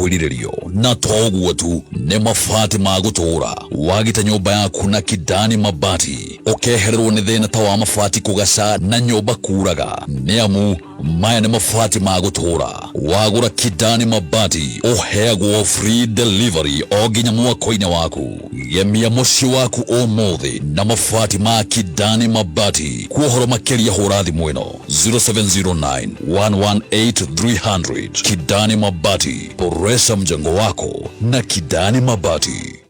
kwirirerio na toguo tu ne mabati ma gutura wagita nyumba yaku na Kidani Mabati ukehererwo ni thina ta wa mabati kugaca na nyumba kuraga ni amu maya ni mabati ma gutura wagura Kidani Mabati uheagwo free delivery o nginya mwako-ini waku gemia muci waku umuthi na mabati ma Kidani Mabati kuhoro makeria hura thimu ino 0709 118 300 Kidani Mabati, boresha mjengo wako na Kidani Mabati.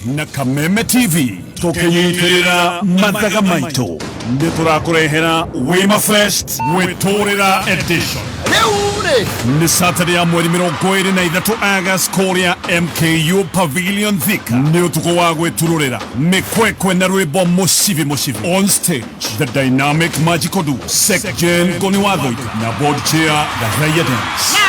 na Kameme TV tukinyiterera mathaga maito nditurakurehera Wima Fest Witorera Edition ni Saturday ya mweri 23 August Korea MKU Pavilion Thika ni utuko wa gwetururira mikwekwe na rwimbo mushivi on stage the dynamic magical duo Sekjen Goniwadhoita na board chair the Raya Dance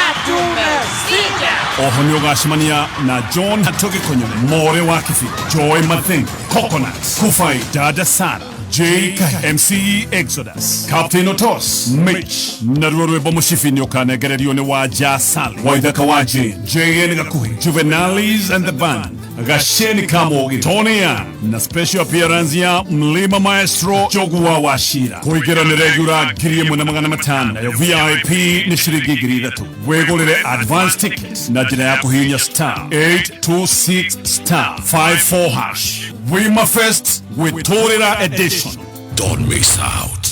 Ohonyo Gashmania na John Hatoge Konyole More Wakifi Joy Mathing Coconut Kufai Dada Sara J. MCE Exodus Captain Otos Mitch Narurwe Bomushifi Nyokane Gererione Waja Sali Waidaka Waji JN Gakuhi Juvenalis and the Band Gasheni Kamogi Tonya na special appearance ya Mlima Maestro Joguwa Washira Kuigira ni regular Girie Muna Magana Matana ya VIP ni shirigi girida tu Wegolele advance tickets na jina yako hii ya star 826 star 54 hash Wima Fest Witorera Edition. Don't miss out.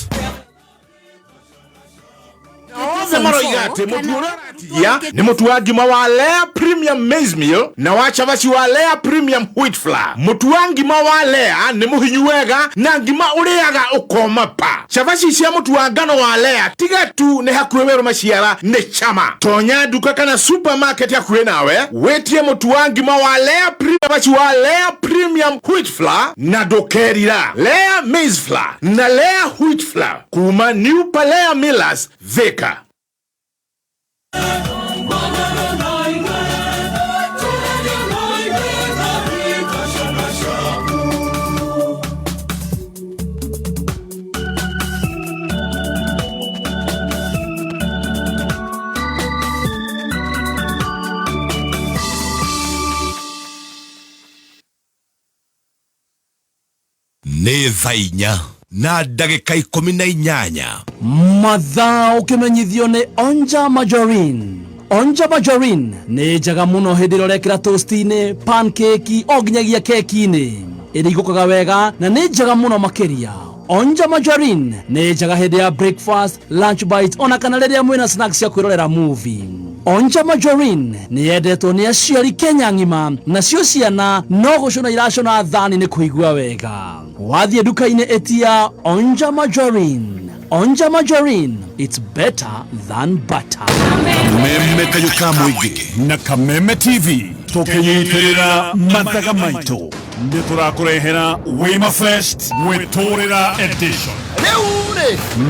Ni mutu wa ngima wa Lea Premium Maize Meal na wa chavashi wa Lea Premium Wheat Flour. Mutu wa ngima wa Lea ni muhinyu wega na ngima ureaga ukoma pa. Chavashi cia mutu wa ngano wa Lea tiga tu ne hakuwe maciara ne chama. Tonya duka kana supermarket hakuwe nawe wetie mutu wa ngima wa Lea Premium Wheat Flour na dokerira Lea Maize Flour na Lea Wheat Flour kuma New Palea Millers Thika. Nĩ thaa 4 na ndagĩka 18 mathaa ũkĩmenyithio nĩ Onja Margarine. Onja Margarine nĩ njega mũno hĩndĩ ĩrĩa ũrekĩra toast-inĩ, pancake o nginyagia keki-inĩ ĩrĩigũkaga wega na nĩ njega mũno makĩria. Onja Margarine nĩ njega hĩndĩ ya breakfast, lunch bite ona kana rĩrĩa mwĩna snacks cia kwĩrorera movie. Onja Margarine nĩ yendetwo nĩ aciari Kenya ng'ima nacio ciana no gũcũna iracũna thani nĩ kũigua wega. Wathiĩ nduka-inĩ etia Onja Margarine. Onja Margarine, it's better than butter. Kameme kayuka mwigi na Kameme TV tukinyitirira mathaga maitu niturakurehera Wima Fest Witorera Edition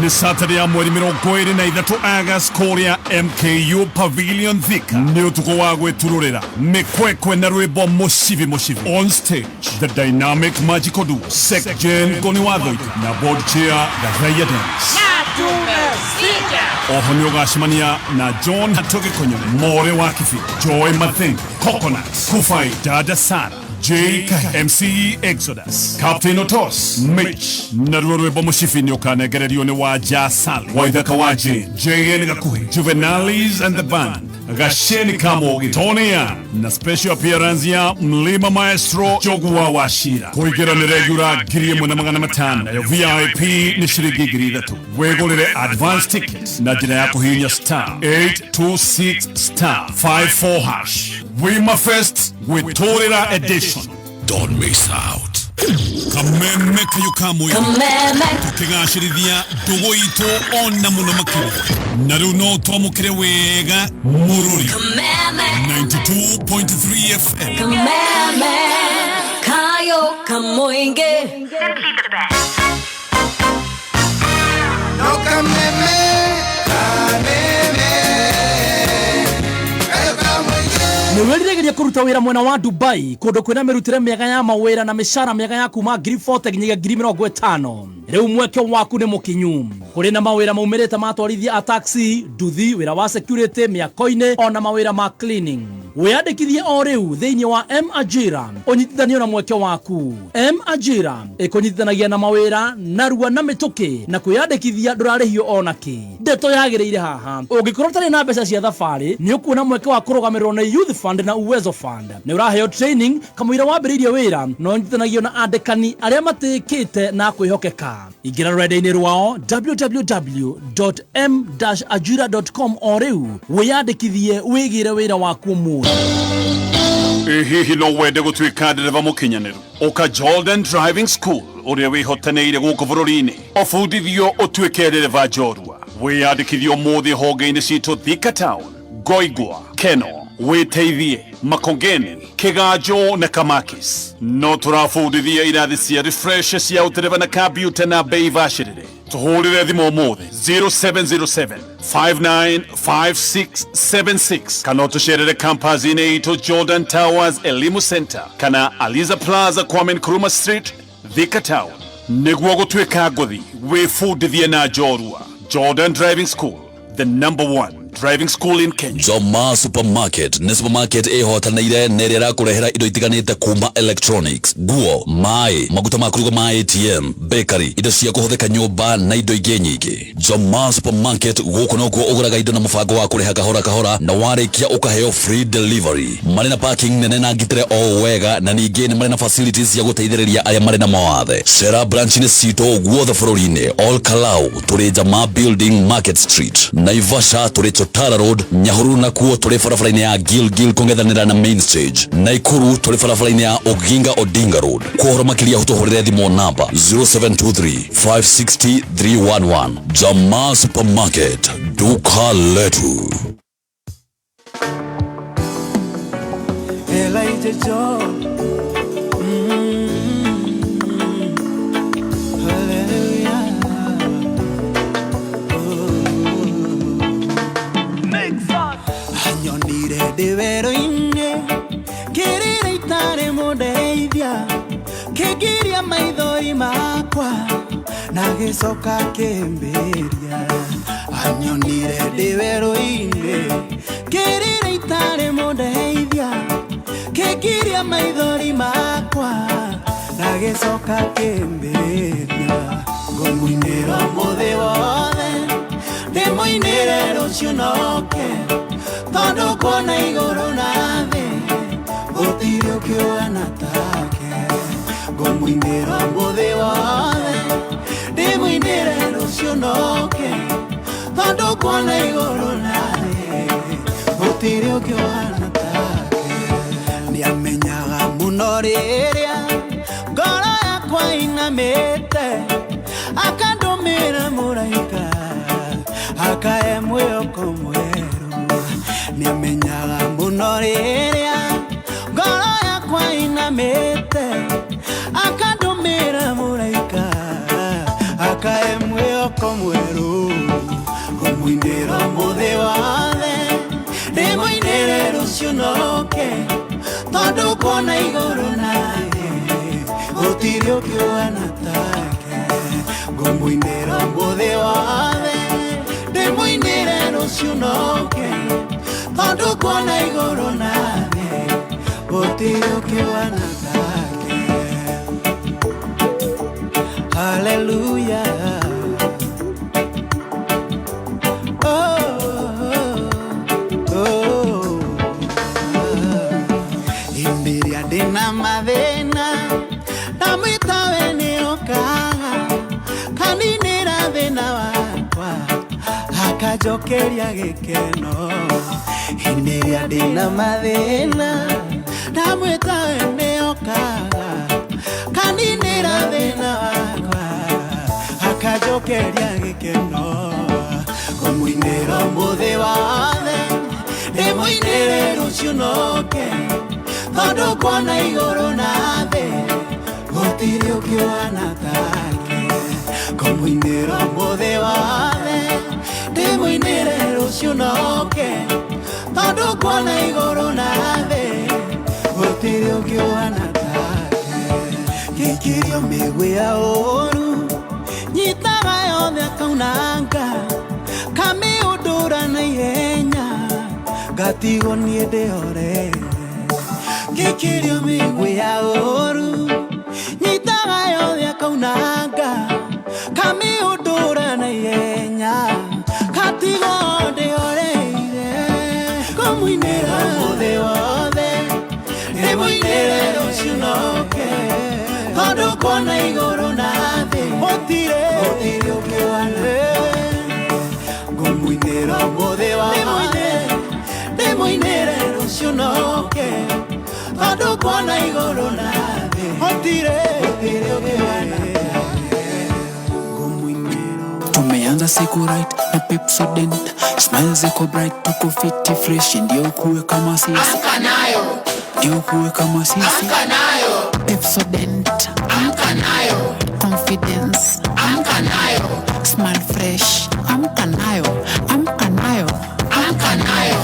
ni Saturday ya mweri 23 August kuria MKU Pavilion Thika ni utuko wa gwetururira mikwekwe na rwimbo mushivi on stage the dynamic magical duo Sekjen Goniwathoito na board chair Gathaya Dance oho ni ugashimania na John Hatoge Konyole More wa Kifi Joy Mathen Coconuts Kufai Dada Sara J MCE Exodus Captain Otos Mitch Narurwe Bomushifi Nyokanegererio ni Waja Sali Waithaka Waji JN Gakuhi Juvenalis and the Band Gasheni Kamogi Tony Young na special appearance ya Mlima Maestro Joguwa Washira kuigira ni regular giri muna magana matano na VIP ni shirigi giri dhatu wegolere advance tickets na jina yako hinya star 826 star 54 hash Wima Fest Witorera Edition. Don't miss out. Kameme kayukamwe tukigashirithia ndugu itu ona muno makiri na runo twamukire wega mururi 92.3 FM Kameme kayo kamoinge Simply the best. No kameme Niweriregeria kuruta wira mwena wa Dubai kundu kwina mirutire miega ya mawira na mishara miega ya kuma ngiri 40 nginya ngiri 50 riu mweke waku ni mukinyu kuri na mawira maumirite matwarithia a taxi nduthi wira wa security miakoine ona mawira ma cleaning wiyandikithie o riu thiini wa M Ajira unyitithanio na mweke waku M Ajira ikunyitithanagia na mawira narua na mituki na kwiyandikithia ndurarihio onaki ndeto yagireire haha ungikorwo tari na mbeca cia thafari ni ukuona mweke wa kurugamirwo na Youth Fund na Uwezo Fund ni uraheo training kamwira wambiririe wira no nyitanagio na andikani aria matikite na kwihokeka ingira rwenda-ini rwao www.m-ajira.com o riu wiyandikithie wigire wira waku mu hihi no wende gutwika ndereva mukinyaniru uka Jordan Driving School uria wihotaneire guku bururi-ini ofundithio utwike ndereva njorua wiyandikithio muthi honge-ini citu Thika Town Goigwa Keno witeithie Makongeni Kiganjo na Kamakis no turafundithia irathi cia refresh cia utereva na computer na bei bashirire tuhurire thimo muthi 0707 595676 kana tusherere campus-ini itu Jordan Towers Elimu Center kana Aliza Plaza Kwame Nkrumah Street Thika Town niguo gutwika nguthi wifundithie na njorua Jordan Driving School the #1 driving school in Kenya. Joma Supermarket ni supermarket ihotanaire nerera kurehera indo itiganite kuma electronics, guo, mai, maguta ma kuruga ma ATM, bakery, indo cia kuhuthika nyumba na indo ingi nyingi. Joma Supermarket guko no guo uguraga indo na mubango wa kureha kahora na warikia ukaheo free delivery. Mari na parking nene na ngitire o wega na ningi ni mari na facilities ya guteithiriria aya mari na mawathe. Sera branch ni sito guothe bururi-ini all Kalau turi Jama Building Market Street. Naivasha turi Tara Road Nyahuru na kuo tuli barabara-ini ya Gilgil kungethanira na Main Stage Naikuru tuli barabara-ini ya Oginga Odinga Road kuhoro makiria utuhurire thimo namba 0723 560 311 Jama Supermarket duka letu Elijah John Devero-ine kirire itare mudeithia kigiria maithori makwa na gicoka kimbiria anyonire devero-ine kirire itare mudeithia kigiria maithori makwa na gicoka kimbiria ngumuinira muthi wothe ndimoinire rucio noke Tondo kona igoro na thĩ gũtirĩ ũkĩũgana take ngũmũinĩra mũthĩ wothe ndĩmũinĩre rũciũ noke tondũ kona igoro na thĩ gũtirĩ ũkĩũgana take nĩamenyaga mũno rĩrĩa ngoro yakwa inamĩte akandũmĩra mũraika akahe mwĩhoko mwerũ nĩamenyaga mũno rĩrĩa nĩaramĩte akandũmĩra mũraika akae mwĩhoko mwerũ ngũmũinĩra mũthĩ wothe ndĩmũinĩre rũciũ noke tondũ kuona igũrũ na thĩ gũtirĩ ũkĩũhana take ngũmũinĩra mũthĩ wothe ndĩmũinĩre rũciũ noke tondũ kuona igũrũ na thĩ gũtirĩ ũkĩũhana take. Hallelujah. Dina mathina namwitawe nĩokaga kaninĩra thĩna wakwa akajokeria gĩkeno hĩndĩ ĩrĩa ndĩna mathĩna namwitawe nĩokaga kaninĩra thĩna wakwa akajokeria gĩkeno ngũmũinĩra mũthĩ wothe ndĩmũinĩre rũciũ noke tondũ kuona igũrũ na thĩ gũtirĩ ũkĩũhana take ngũmũinĩra mũthĩ wothe ndĩmũinĩre rũciũ noke tondũ kuona igũrũ na thĩ gũtirĩ ũkĩũhana take gĩkĩrio mĩgwĩ ya ũru nyitaga yothe akaunanga kamĩũndũra na ihenya ngatigwo niĩ ndĩhore gĩkĩrio mĩgwĩ ya ũru nyitaga yothe akaunanga kamĩũndũra na ihenya ngatigwo ndĩhoreire ngũmũinĩra mũthĩ wothe ndĩmũinĩre rũciũ noke tondũ kuona igũrũ na thĩ gũtirĩ ũkĩũhana ngũmũinĩra mũthĩ wothe ndĩmũinĩre rũciũ noke tondũ kuona igũrũ na thĩ gũtirĩ ũkĩũhana. Tumeanza siku right na Pepsodent, smile ziko bright, tuko fiti fresh, ndio kuwe kama sisi. Amka nayo, ndio kuwe kama sisi. Amka nayo, Pepsodent. Amka nayo, confidence. Amka nayo, smile fresh. Amka nayo, amka nayo, amka nayo.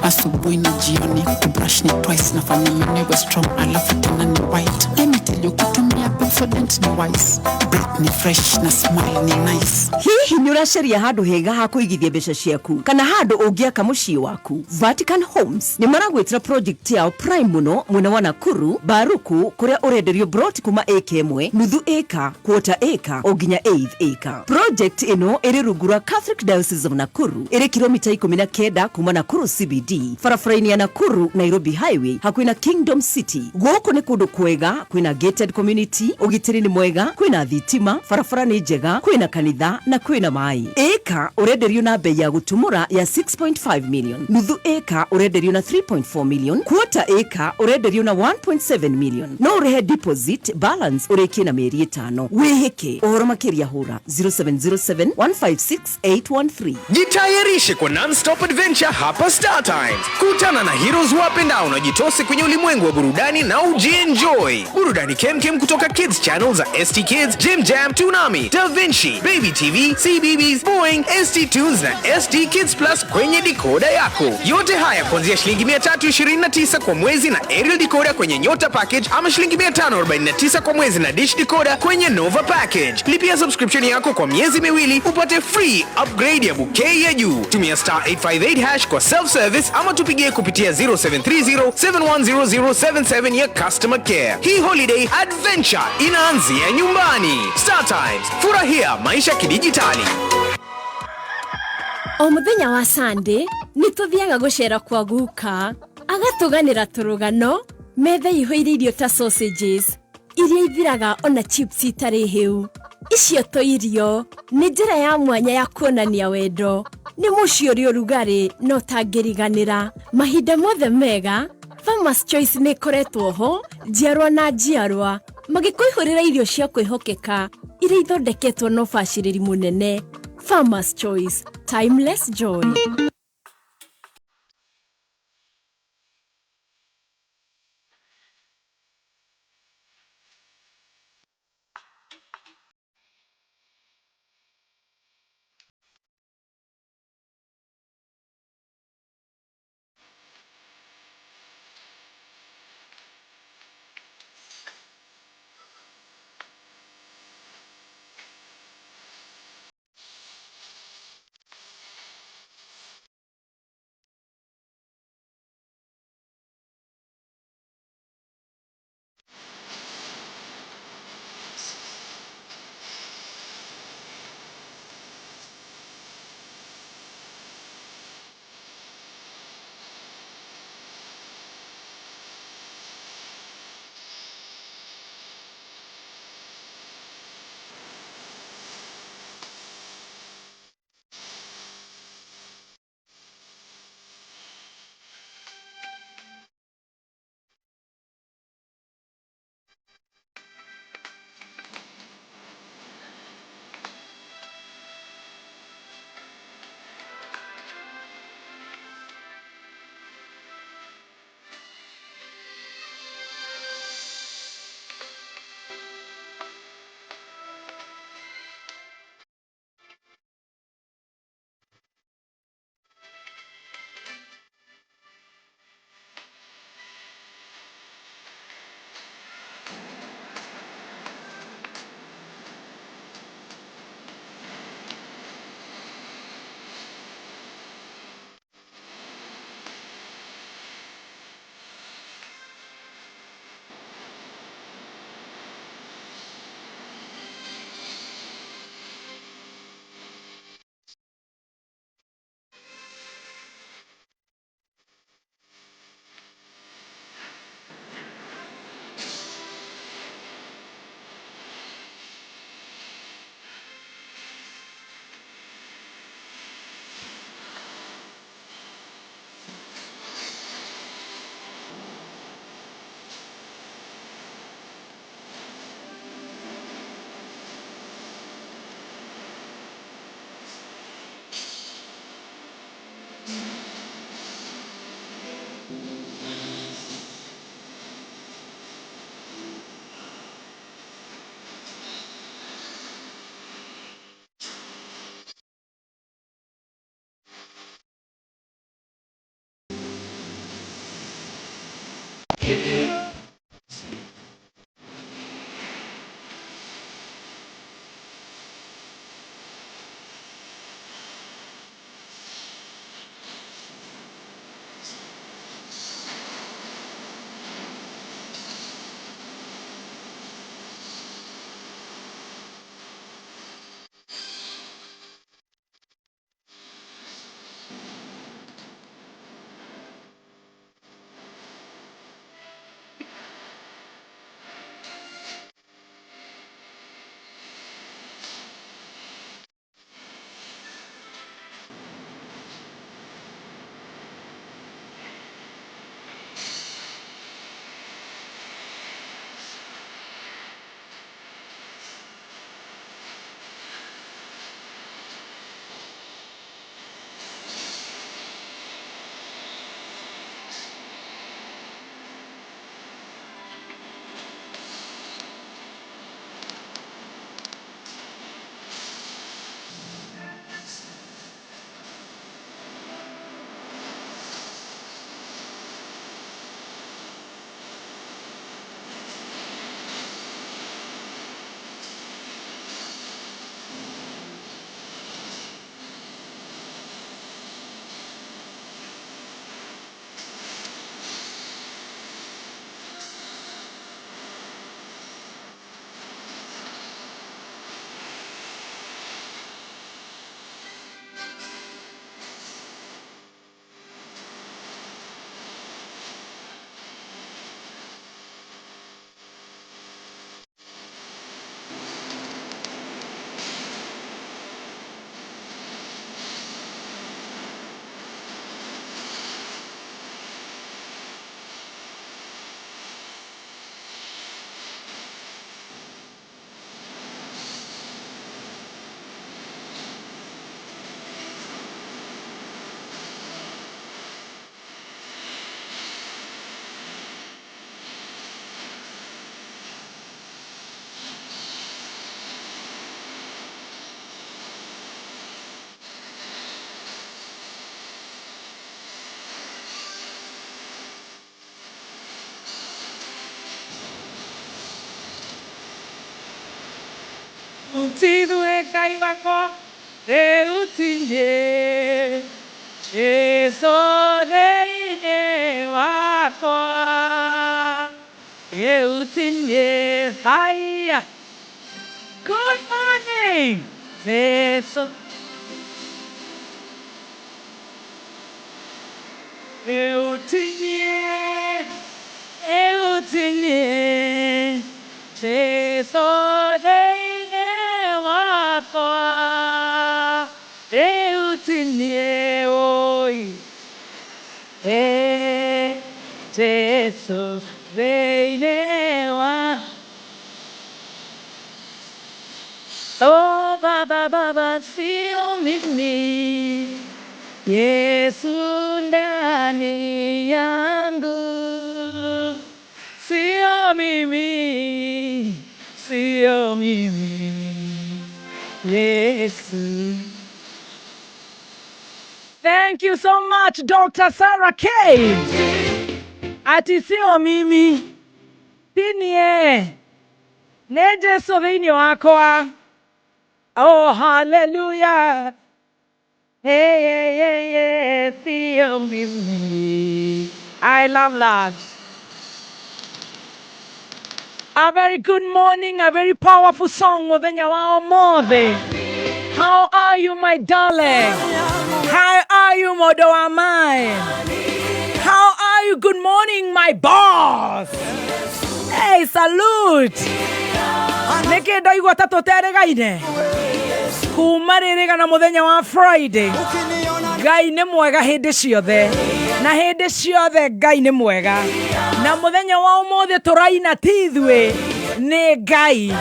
Asubuhi na jioni kubrush ni twice, nafanya mwenyewe strong, alafu tena ni white. Let me tell you, kutumia Pepsodent ni wise, breath ni fresh na smile ni nice. Hihi nĩũracaria handũ hega ha kũigithia mbeca ciaku kana handũ ũngĩaka mũciĩ waku? Vatican Homes nĩ maragwĩtĩra project yao prime mũno mwena wa Nakuru Baruku, kũrĩa ũrenderio broti kuma ĩka ĩmwe, nuthu ĩka, quarter ĩka o nginya eighth ĩka. Project ĩno ĩrĩ rungu rwa Catholic Diocese of Nakuru, ĩrĩ kilomita 19 kuma Nakuru CBD, barabara-inĩ ya Nakuru Nairobi Highway hakuhĩ na Kingdom City. Gũkũ nĩ kũndũ kwega, kwĩna gated community, ũgitĩri nĩ mwega, kwĩna thitima, barabara nĩ njega, kwĩna kanitha na kwĩna mai. Ĩka ũrenderio na bei ya gũtumũra ya 6.5 million, nuthu ĩka ũrenderio na 3.4 million, quarter ĩka ũrenderio na 1.7 million. No ũrehe deposit balance ũrĩkie na mĩeri 5. Wĩhĩke ũhoro makĩria hũra 0707156813. Jitayarishe kwa non-stop adventure hapa Star Times. Kutana na heroes wapendao na jitose kwenye ulimwengu wa burudani na ujienjoy. Burudani kemkem kutoka Kids Channel za ST Kids, Jim Jam, Toonami, Da Vinci, Baby TV, CBeebies, Boing, ST Tunes na ST Kids Plus kwenye dekoda yako. Yote haya kuanzia shilingi 329 kwa mwezi na aerial decoder kwenye Nyota Package, ama shilingi 549 kwa mwezi na dish decoder kwenye Nova Package. Lipia subscription yako kwa miezi miwili upate free upgrade ya bouquet ya juu. Tumia *858# kwa self-service ama tupigie kupitia 0730-710077 ya customer care. Hii holiday adventure inaanzia nyumbani. Star Times, furahia maisha kidijitali. O muthenya wa Sunday nituthiaga gucera kwa guka agatuganira turugano metha ihoire irio ta sausages iria ithiraga ona chips itari hiu. Icio to irio ni njira ya mwanya ya kuonania wendo, ni muciori urugari no tangiriganira mahinda mothe mega. Farmers Choice ni koretwo ho njiarwa na njiarwa magikuihurira irio cia kwihokeka iria ithondeketwo no baciriri munene. Farmers Choice, timeless joy. Utidue kaivako te utinye Esore wako e utinye Hiya. Good morning. Eso. E utinye Esore wako e utinye oi Jesus reinewa oh baba sio mimi Yesu ndani yangu sio mimi Yesu. Thank you so much, Dr. Sarah K. Ati sio mimi. Tinie. Neje sovini wako. Oh, hallelujah. Hey, sio mimi. I love that. A very good morning, a very powerful song. How are you, my darling? How are you, Modo Amai? How are you? Good morning, my boss. Hey, salute. Neke dai watato tere gaine. Kumarerega na muthenya wa Friday. Ngai nĩ mwega hĩndĩ ciothe. Na hĩndĩ ciothe Ngai nĩ mwega. Na muthenya wa ũmũthĩ tũraina ti ithuĩ nĩ Ngai.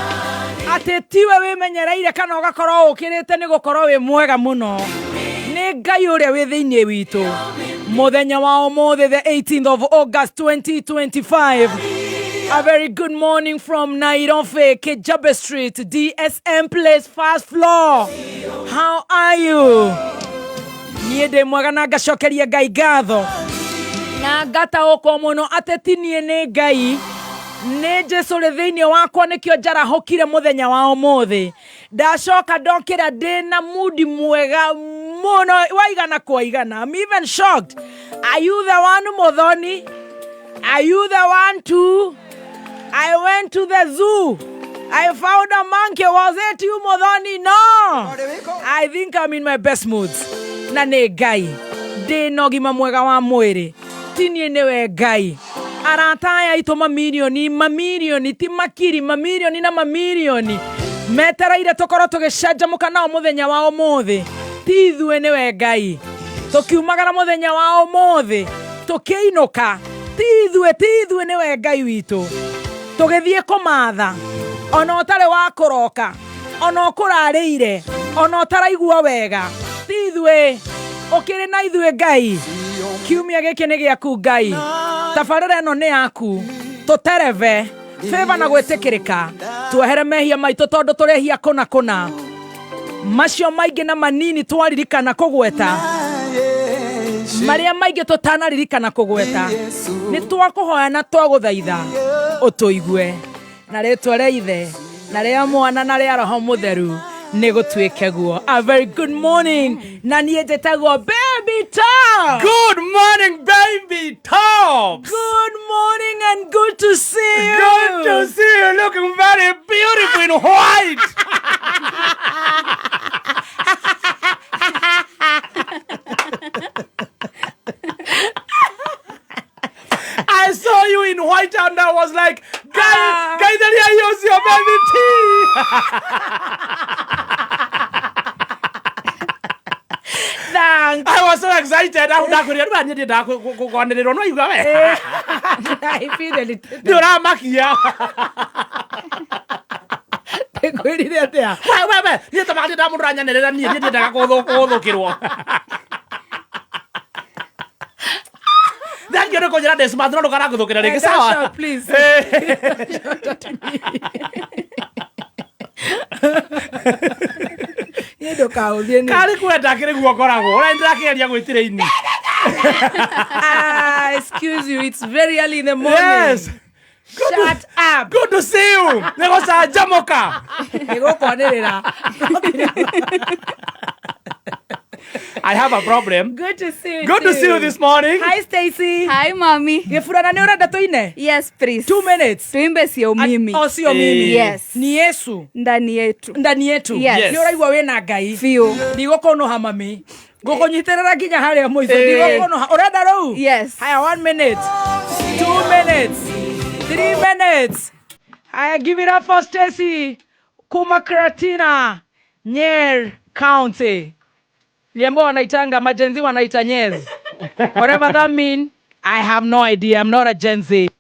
Atĩ tiwe wĩmenyereire kana ũgakorwo ũkĩrĩte nĩ gũkorwo wĩ mwega mũno. Nĩ Ngai ũrĩa wĩ thĩinĩ witũ. Muthenya wa ũmũthĩ the 18th of August 2025. A very good morning from Nairobi, Kijabe Street, DSM Place, first floor. How are you? Niĩ ndĩ mwega na ngacokeria Ngai ngatho. Na ngataũkwo mũno atĩ ti niĩ nĩ Ngai. Nĩ Jesũ rĩ thĩinĩ wakwa nĩkĩo njarahũkire mũthenya wa ũmũthĩ. Ndacoka ndokĩra ndĩna mudi mwega mũno waigana kwa igana. I'm even shocked. Are you the one, Muthoni? Are you the one too? I went to the zoo. I found a monkey. Was it you, Muthoni? No. I think I'm in my best moods. Na nĩ Ngai. Ndĩna ũgima mwega wa mwĩrĩ. Ti niĩ nĩwe Ngai. Arata aya aitũ mamirioni ti makiri mamirioni na mamirioni metereire tũkorwo tũgĩcanjamũka nao mũthenya wa ũmũthĩ. Ti ithuĩ nĩwe Ngai. Tũkiumagara mũthenya wa ũmũthĩ tũkĩinũka. Ti ithuĩ nĩwe Ngai witũ. Tũgĩthiĩ kũmatha. Ona ũtarĩ wa kũroka. Ona ũkũrarĩire. Ona ũtaraigua wega. Ti ithuĩ. Ũkĩrĩ na ithuĩ Ngai. Kiumia gĩkĩ nĩ gĩaku Ngai. Tabarĩra ĩno nĩ yaku. Tũtereve. Favor na gwĩtĩkĩrĩka. Tuohere mehia maitũ tondũ tũrehia kũna. Macio maingĩ na manini twaririkana kũgweta. Maria maingĩ tũtanaririkana kũgweta. Nĩ twakũhoya na twagũthaitha. Ũtũigue. Na rĩtwa rĩa Ithe, na rĩa Mwana na rĩa Roho Mũtheru. Nĩgũtuĩke guo. A very good morning. Na niĩ njĩtagwo Baby Top. Good morning, Baby Top. Good morning and good to see you. Good to see you. Looking very beautiful in white. I saw you in white and I was like, guys, I use your baby tea. Thanks. I was so excited. I feel a little. You're a makia. Wait. You the Martin Ramuranya and you did that go. Then you're going to this mother of Garago. Please. Excuse you, it's very early in the morning. Yes. Shut up. Good to see you. Nego sa jamoka. Nego kwanelera. I have a problem. Good to see you. Good to see you this morning. Hi, Stacy. Hi, mommy. Gefurana ni urenda tuine? Yes, please. 2 minutes. Tuimbe sio mimi. Oh, sio mimi. Yes. Ni Yesu. Ndani yetu. Ndani yetu. Yes. Ni uraigwa wena Ngai. Fio. Ndigoko no hamami. Goko nyiterera ginya haria muico. Ndigoko no urenda rau? Yes. Haya 1 minute. 2 minutes. 3 minutes. Haya, give it up for Stacy. Kumacratina. Nyer County. Liambo wanaitanga majenzi wanaita Nyez. Whatever that mean, I have no idea. I'm not a Gen Z.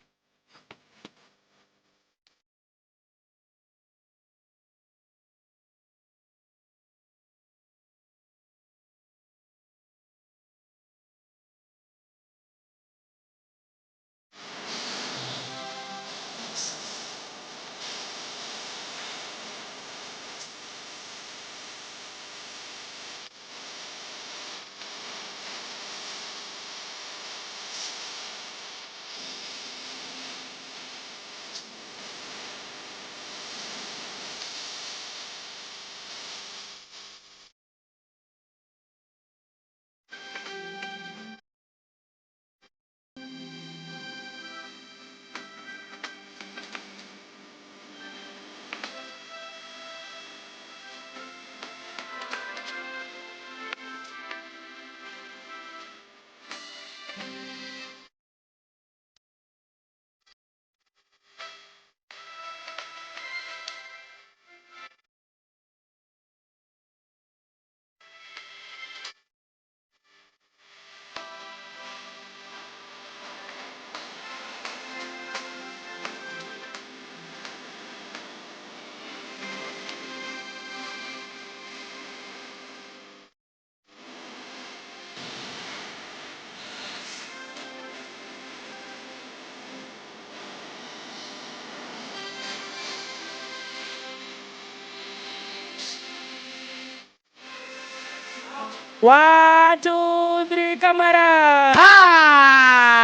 One, two, three, camera. Ah!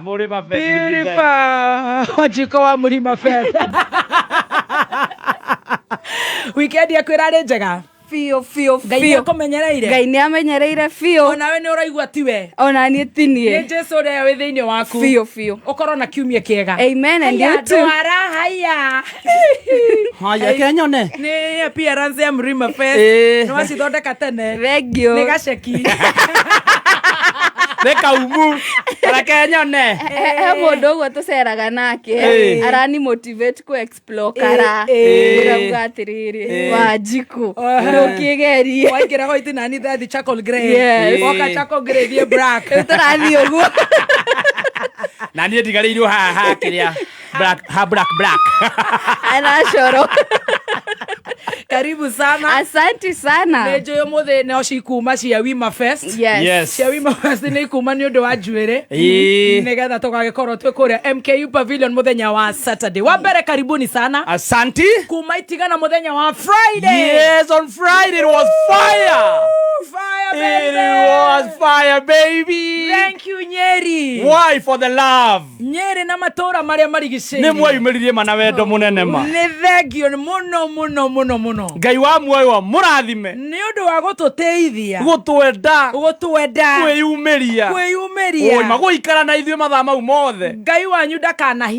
Murima Fest. Beautiful. Wajiko wa Murima Fest. Weekend ya kwirare njega. Fio. Ngai akumenyereire. Ngai ni amenyereire fio. Ona we ni uraigua tiwe. Ona ni tinie. Ni Jesu ria wi thiini waku. Fio. Ukorwo na kiumia kiega. Amen and you too. Haya. Haya kenyone. Ni appearance ya Murima Fest. No acithondeka tene. Regio. Ni gaceki. Reka umu. Kenyone. He mundu uguo tuceraga nake. Arani motivate ku explore kara. Urauga atiriri. Wanjiku. Ndukigerie. Waikira go itina ni the charcoal grey. Yes. Oka charcoal grey die black. Turathi uguo. Na niĩ ndigarĩirwo haha kĩrĩa black Anashoro. Karibu sana. Asante sana. Nejo yo muthe no cikuma cia Wima Fest. Yes. Cia Wima Fest ni kuma ni undu wa njuire. Nigetha tugagikorwo twi kuria MKU Pavilion muthenya wa Saturday. Wa mbere karibuni sana. Asante. Kuma itigana muthenya wa Friday. Yes, on Friday it was fire. Fire baby. It was fire baby. Thank you Nyeri. Why? For the love. Nyeri na matora maria marigicĩirie. Nĩ mwayumĩririe mana wendo mũnene ma. Nĩ thengio mũno. Ngai wa muoyo mũrathime. Nĩ ũndũ wa gũtũteithia. Gũtwenda. Kwĩyumĩria. Oi magũikara na ithuĩ mathaa mau mothe. Ngai wanyu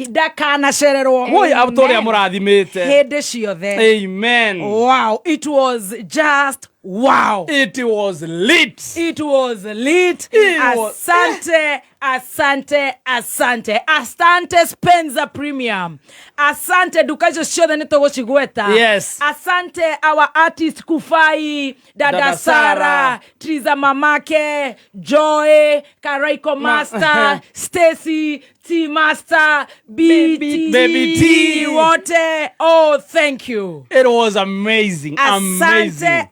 ndakanacererwo. Oi autoria mũrathimĩte. Hĩndĩ ciothe. Amen. Wow, it was just wow. It was lit. Asante Spencer Premium. Asante duka hizo ciothe nitũgũcigweta. Yes. Asante our artist Kufai, Dada Sara, Triza Mamake, Joy, Karaiko Master, Stacy, T Master, Baby T. Wote. Oh, thank you. It was amazing. Asante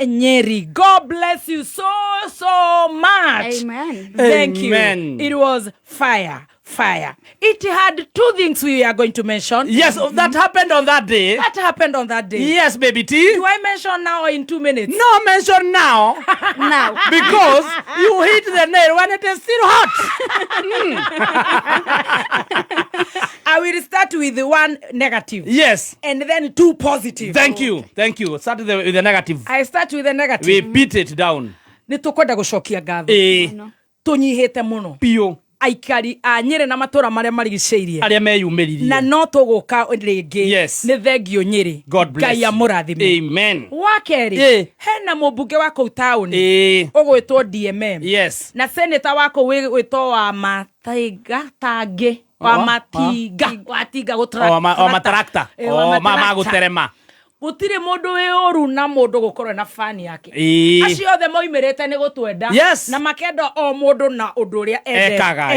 Nyeri. God bless you so much. Amen. Thank you. It was fire. fire. It had two things we are going to mention. Yes, that happened on that day. That happened on that day. Yes, baby T. Do I mention now or in 2 minutes? No, mention now. Now. Because you hit the nail when it is still hot. I will start with one negative. Yes. And then two positive. Thank you. Start with the negative. I start with the negative. We beat it down. Nitukwenda gucokia ngatho. Tunyihite muno. Pio. Aikari a Nyeri na matura maria marigiceirie. Aria meyumiririe. Na no tuguka ringi. Yes. Ni thengio Nyeri. God bless. Ngai amurathime. Amen. Wakeri. Hena mubunge wako tauni. Ugwitwo DMM. Yes. Na senator wako wigwitwo wa Mataiga Tangi. Wa Matiga. Watiga gutraka. O matarakta. O mama guterema. Gutire mundu wi uru na mundu gukorwo na fani yake. Acio othe moimirite ni gutwenda. Yes. Na makenda o mundu na undu uria ekaga.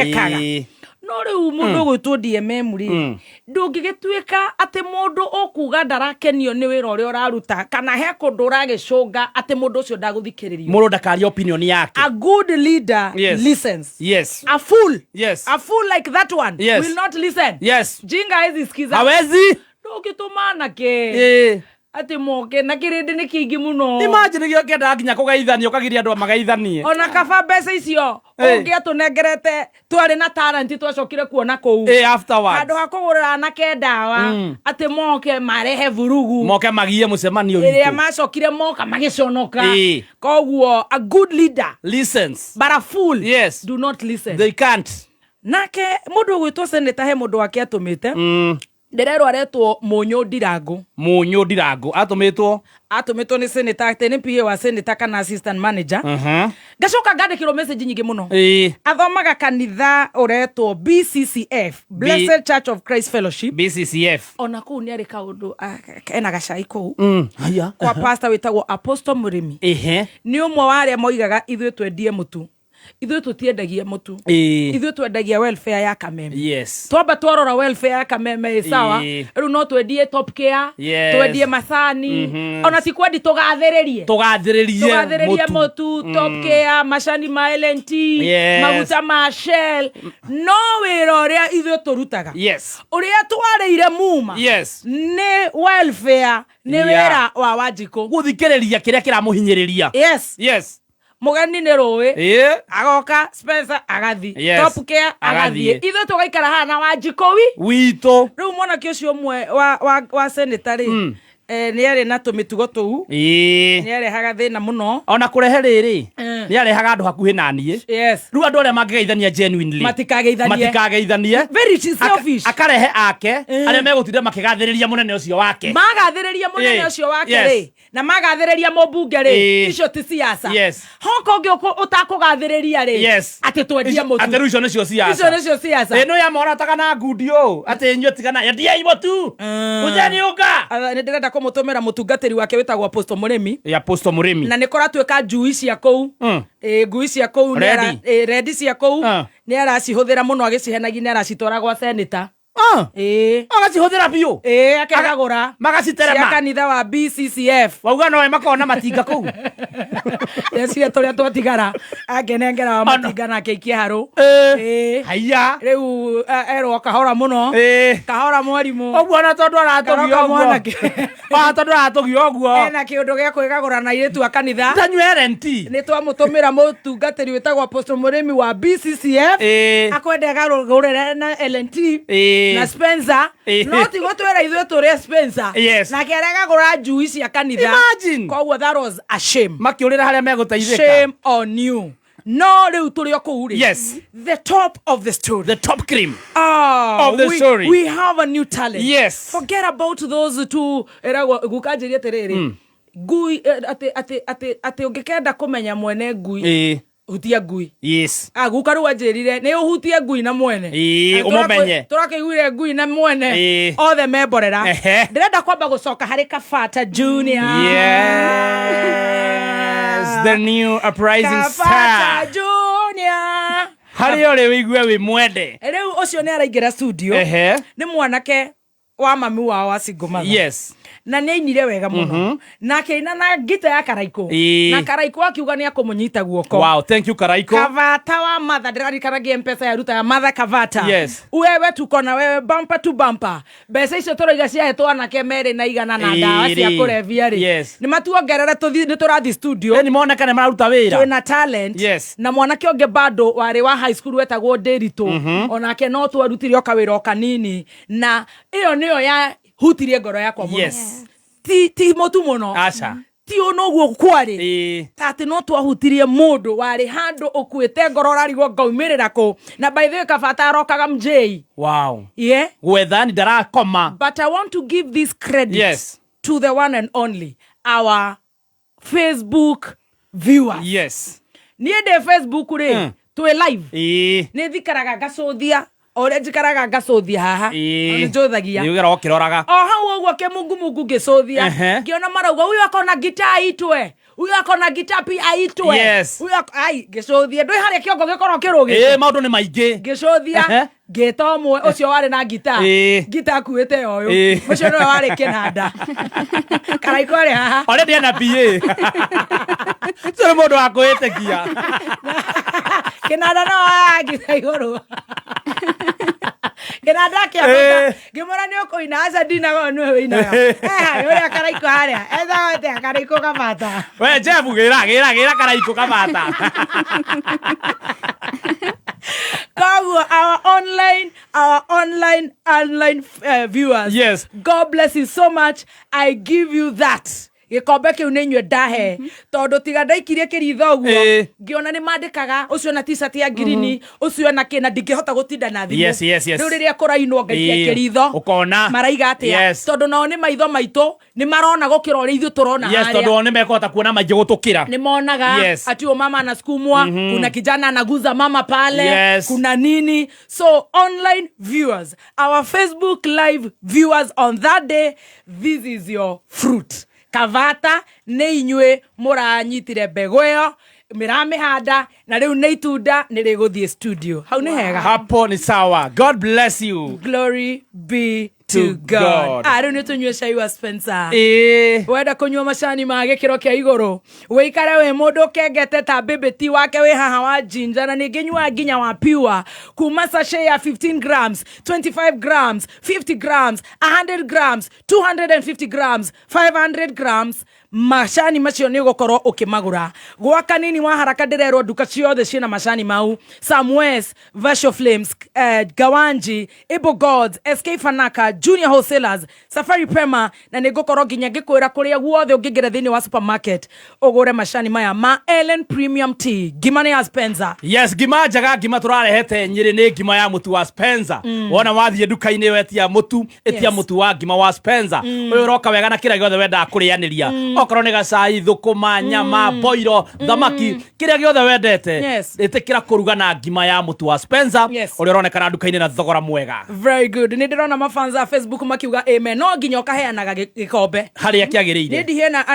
No riu mundu gwitwo DMM ri ndungigituika ati mundu okuga ndarakenio ni wira uria uraruta kana he kundu uragicunga ati mundu ucio ndaguthikiriria. Mundu ndakari opinion yake. A good leader listens. Yes. A fool. Yes. A fool like that one will not listen. Yes. Jinga hizi skiza. Hawezi. Ndugitumana ke. Ati moke na kirindi ni kingi muno. Imagine gyo kenda nginya kugaithania ukagiria andu magaithanie. Ona kaba mbeca icio ungia tunengerete twari na talent twacokire kuona kou. Afterwards. Andu hakugurira na kendawa ati moke marehe vurugu. Moke magie mucemanio witu. Iria macokire moka magiconoka. Koguo a good leader listens. But a fool do not listen. They can't. Nake mundu gwitwo senator he mundu wake atumite. Nderero aretwo Munyo Ndirango atumitwo ni senator ate ni PA wa senator kana assistant manager. Gacoka ngandikirwo message nyingi muno. Athomaga kanitha uretwo BCCF, Blessed Church of Christ Fellowship. BCCF. Ona kuu ni ari kaundu ena gacai kuu. Kwa pastor witagwo Apostle Murimi. Ni umwe wa aria moigaga ithuĩ twendie mutu. Ithuĩ tutiendagia mutu. Ithuĩ twendagia welfare ya Kameme. Yes. Twamba twarora welfare ya Kameme sawa. Riu no twendie Top Care, twendie macani. Ona ti kwendi tugathĩrĩrie mutu, Top Care, macani ma LNT, maguta ma Shell. No wĩra ũrĩa ithuĩ tũrutaga. Ũrĩa twarĩire muma. Nĩ welfare, nĩ wĩra wa Wanjikũ. Guthikĩrĩria kĩrĩa kĩramũhinyĩrĩria. Yes. Mugani ni rowe agoka Spencer agathi Top Care agathi ithu tugaikara hana Wanjikũ wito riu mwana kĩcio mwe wa senator ni ari na tumitugo tuu ni ari haga thina muno ona kurehe riri ni ari haga andu hakuhi na nie riu andu aria mangigeithania genuinely matikageithanie very selfish akarehe ake aria megutinda makigathiriria munene ucio wake magathiriria munene ucio wake ri na magathiriria mubunge ri icio ti siasa hoko ngi utakugathiriria ri ati twendie mutu ati riu icio nicio siasa eno ya morataga na ngudio ati inyu tigana yendiai mutu ujeni uka ni ndirenda kumutumira mutungatiri wake witagwo Apostle Murimi na nikora tweka njui cia kou ngui cia kou ready cia kou ni aracihuthira muno agicihenagia ni aracitwara gwa senator agacihuthira biu akagagura magaciterema kanitha wa BCCF wauga no makona matinga kou cia turia twatigara agenengera wa matinga na keikia haru haya riu ero kahora muno kahora mwarimu oguo na tondu aratugio mwana tondu aratugio oguo ena kiundu gia kwigagura na iretu wa kanitha tanyu LNT ni twamutumira mutungatiri witagwo Apostle Murimi wa BCCF akwende garugurire na LNT na Spencer no ti gotwera ithuĩ tũrĩ Spencer na kĩarega gũra njui cia kanitha koguo that was a shame makiũrĩra harĩa megũteithĩka shame on you no rĩu tũrĩ o kũu rĩ the top of the story the top cream of the story we have a new talent forget about those two eragwo gukanjĩria atĩrĩrĩ ngui ati ũngĩkenda kũmenya mwene ngui hutia ngui guka rĩu anjĩrire nĩ ũhutie ngui na mwene ũmũmenye tũrakĩiguire ngui na mwene othe memborera ndĩrenda kwamba gũcoka harĩ Kabata Junior the new uprising star Kabata Junior harĩ ũrĩ wĩigue wĩ mwende rĩu ũcio nĩ araingĩra studio nĩ mwanake wa mami wao Asigomana. Yes. Na nĩ ainire wega mũno. Na kĩina na gita ya Karaiko. Na Karaiko akiuga nĩ akũmũnyita guoko. Wow, thank you Karaiko. Kavata wa Mother ndirarikanagia M-Pesa ya ruta ya Mother Kavata. Yes. Wewe tuko na wewe bumper to bumper. Mbeca icio tũroiga ciahetwo anake merĩ na igana na ndawa cia kũrevia rĩ. Yes. Nĩ matuongerera nĩ tũrathi studio. Nĩ moneka nĩ mararuta wĩra. Twĩna talent. Yes. Na mwanake ũngĩ bado warĩ wa high school wetagwo Ndĩritũ. Onake no twarutire o kawĩra o kanini. Na ĩyo nĩyo ya hutirie ngoro yakwa mũno. Yes. Ti motu mũno. Acha. Ti onoguo kwari. Tati no twahutirie mũndũ warĩ handũ ũkuĩte ngoro rarigwo ngaumirĩra kũ. Na by the way Kavata arokaga MJ. Wow. Yeah. Gwetha ni ndarakoma. But I want to give this credit yes. to the one and only our Facebook viewers. Yes. Niĩ ndĩ Facebook rĩ. Twĩ live. Nĩ thikaraga ngacũthia. Ore njikaraga ngacũthia haha. Njũthagia. Nĩ ugera okĩroraga. O hau ũguo kĩmungumungu ngĩcũthia. Ngĩona marauga huyu akona gitaa itwe. Huyu akona gitaa pi aitwe. Yes. Huyu ai ngĩcũthia. Ndũĩ harĩa kĩongo gĩkorwo kĩrũgĩte. Maũndũ nĩ maingĩ. Ngĩcũthia. Ngĩta ũmwe ũcio warĩ na gitaa. Gitaa kuĩte ũyũ. Ũcio nĩwe warĩ kĩnanda. Karaiko arĩ haha. Already ana PA. Sio mũndũ wa kwĩtĩkia. Kĩnanda no gitaa igũrũ. Kĩnanda kĩamũta. Ngĩmũra nĩ ũkũina aca ndinaga nĩwe wĩinaga. Ũrĩa Karaiko harĩa. Etha Karaiko Kavata. We Jeff gĩra Karaiko Kavata. Our online viewers. Yes. God bless you so much. I give you that. Gĩkombe kĩu nĩ inyuĩ ndahe tondũ tiga ndaikirie kĩritho ũguo ngĩona nĩ mandĩkaga ũcio na t-shirt ya green ũcio na kĩna ndingĩhota gũtinda na thimũ rĩu rĩrĩa kũrainwo ngaikia kĩritho ũkona maraiga atĩa tondũ nao nĩ maitho maitũ nĩ marona gũkĩra ũrĩa ithuĩ tũrona harĩa tondũ nĩ mekũhota kuona maingĩ gũtũkĩra nĩ monaga ati mama anasukumwa kuna kijana anaguza mama pale kuna nini so online viewers our Facebook live viewers on that day this is your fruit. Kavata nĩ inyuĩ mũranyitire mbegũ ĩyo miramihanda na riu nĩ itunda nĩ rĩgũthiĩ studio hau nĩ hega hapo ni sawa. God bless you. Glory be to God. Riu nĩ tũnyue cai wa Spencer. Wenda kũnyua macani ma gĩkĩro kĩa igũrũ wĩikare wĩ mũndũ kengete ta bĩbĩti wake wĩ haha wa ginger na ningĩ nyua nginya wa pure kuma sachet ya 15 grams 25 grams 50 grams 100 grams 250 grams 500 grams macani macio nĩ ũgũkorwo ũkĩmagũra gwa kanini wa haraka ndĩrerwo nduka ciothe ciĩna macani mau Samwes, Vasho Flames, Gawanji, Ibo Gods, SK Fanaka, Junior Wholesalers, Safari Pema na nĩ ngũkorwo nginya ngĩkwĩra kũrĩa guothe ũngĩngĩra thĩinĩ wa supermarket ũgũre macani maya ma Ellen Premium Tea ngima nĩ ya Spencer. Yes, ngima njega ngima tũrarehete Nyĩrĩ nĩ ngima ya mũtu wa Spencer. Wona wathiĩ nduka-inĩ wetia mũtu etia mũtu wa ngima wa Spencer ũyũ ũroka wega na kĩrĩa gĩothe wendaga kũrĩanĩria okorwo nĩ gacai thũkũma nyama boiro thamaki kĩrĩa gĩothe wendete ĩtĩkĩra kũruga na ngima ya mũtu wa Spencer ũrĩa ũronekana nduka-inĩ na thogora mwega. Very good. Nĩ ndĩrona mafans a Facebook makiuga amen no nginya ũkaheanaga gĩkombe harĩa kĩagĩrĩire. Nĩ ndihena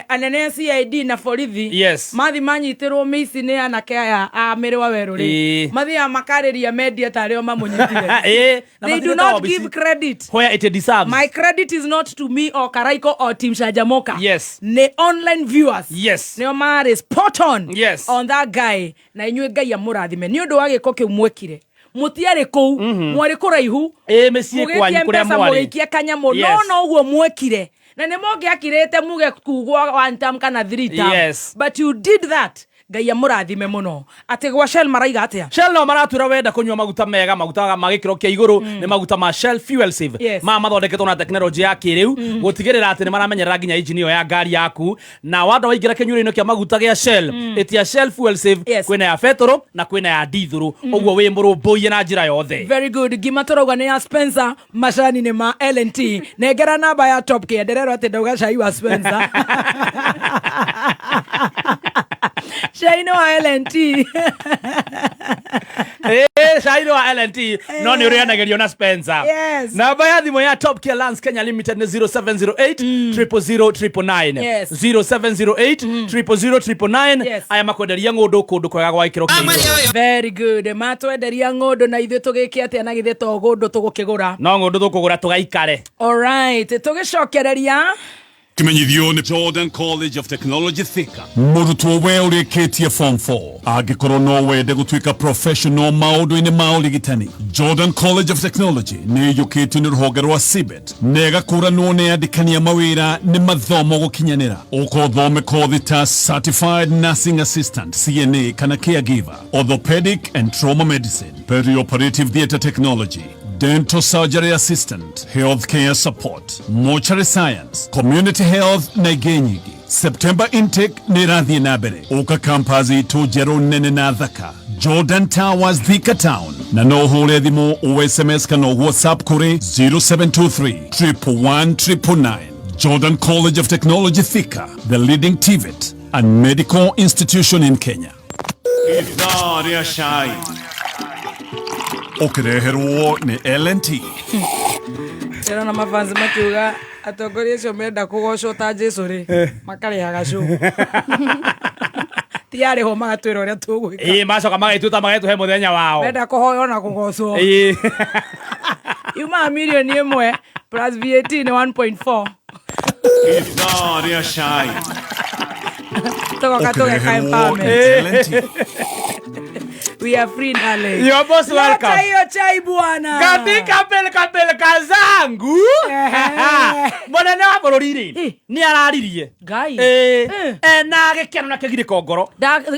anene CID na borithi mathi manyitirwo mĩici nĩ anake aya a mĩrĩ wa werũ rĩ mathiaga makarĩria media tarĩo mamũnyitire. They do not give credit where it deserves. My credit is not to me or Karaiko or Team Shajamoka. Yes. Nĩ online viewers. Yes. Nĩo marĩ spot on. Yes. On that guy na inyuĩ Ngai amũrathime nĩ ũndũ wa gĩko kĩu mwekire mutiarĩ kũu mwarĩ kũraihu mĩciĩ kwanyu kũrĩa mwarĩ mũgĩikia kanyamũ no ũguo mwekire na nĩ mũngĩakirĩte muge kugwo one time kana 3 times but you did that. Ngai amũrathime mũno atĩ gwa Shell maraiga atĩa Shell no maratwĩra wenda kũnyua maguta mega maguta ma gĩkĩro kĩa igũrũ nĩ maguta ma Shell Fuel Save mathondeketwo na tekinoronjĩ ya kĩrĩu gũtigĩrĩra atĩ nĩ maramenyerera nginya engine ĩyo ya ngari yaku na wanda waingĩra kĩnyuĩro-inĩ kĩa maguta gĩa Shell ĩtia Shell Fuel Save kwĩna ya betũrũ na kwĩna ya dithũrũ ũguo wĩ mũrũmbũiye na njĩra yothe. Very good. Ngima tũrauga nĩ ya Spencer macani nĩ ma LNT nengera namba ya top kĩa ndererwo atĩ ndauga cai wa Spencer. Shaino wa LNT. Shaino wa LNT. No ni urianagerio na Spencer. Yes. Namba ya thimo ya Top Care Lands Kenya Limited ni 0708 000 Yes. 0708 000 Yes. aya makwenderia ng'undu kundu kwega gwa ikiro kiru. Very good. Matwenderia ng'undu na ithuĩ tũgĩke atĩa na githĩ to ng'undu tũgũkĩgũra. No ng'undu tukugura tugaikare. All right. Tũgĩcokereria kimenyithio nĩ Jordan College of Technology Thika mũrutwo we ũrĩkĩtie form 4 angĩkorwo no wende gũtuĩka professional maũndũ-inĩ ma ũrigitani. Jordan College of Technology nĩ ĩiyũkĩtio nĩ rũhonge rwa CBET na ĩgakũranwo nĩ andĩkani a mawĩra nĩ mathomo gũkinyanĩra. Ũkothome kothi ta Certified Nursing Assistant CNA kana Caregiver, Orthopedic and Trauma Medicine, Perioperative Theatre Technology, Dental Surgery Assistant, Healthcare Support, Mortuary Science, Community Health na ingĩ nyingĩ. September intake nĩ ĩrathiĩ na mbere. Ũka campus itũ njerũ nene na thaka Jordan Towers Thika Town, na no ũhũre thimũ o SMS kana WhatsApp kũrĩ 0723 111 999. Jordan College of Technology Thika, the leading TVET and medical institution in Kenya. Ithaa rĩa cai ũkĩreherwo nĩ LNT. Tena na mafanzi makiuga atongoria acio menda kũgocwo ta Jesu rĩ makarĩhaga show. Tiarĩ ho magatwĩra ũrĩa tũgwĩka. Macoka magaituta magetũhe mũthenya wao. Menda kũhoywo na kũgocwo. Yuma milioni ĩmwe plus VAT ni 1.4. Ithaa rĩa cai Toka tũgeka empowerment. We are free darling. You're most welcome. Leta hiyo chai bwana. Katika peleka zangu. Mwanene wa bũrũri-rĩ nĩ araririe. Ngai. Na gĩkeno na kĩgirĩko ngoro.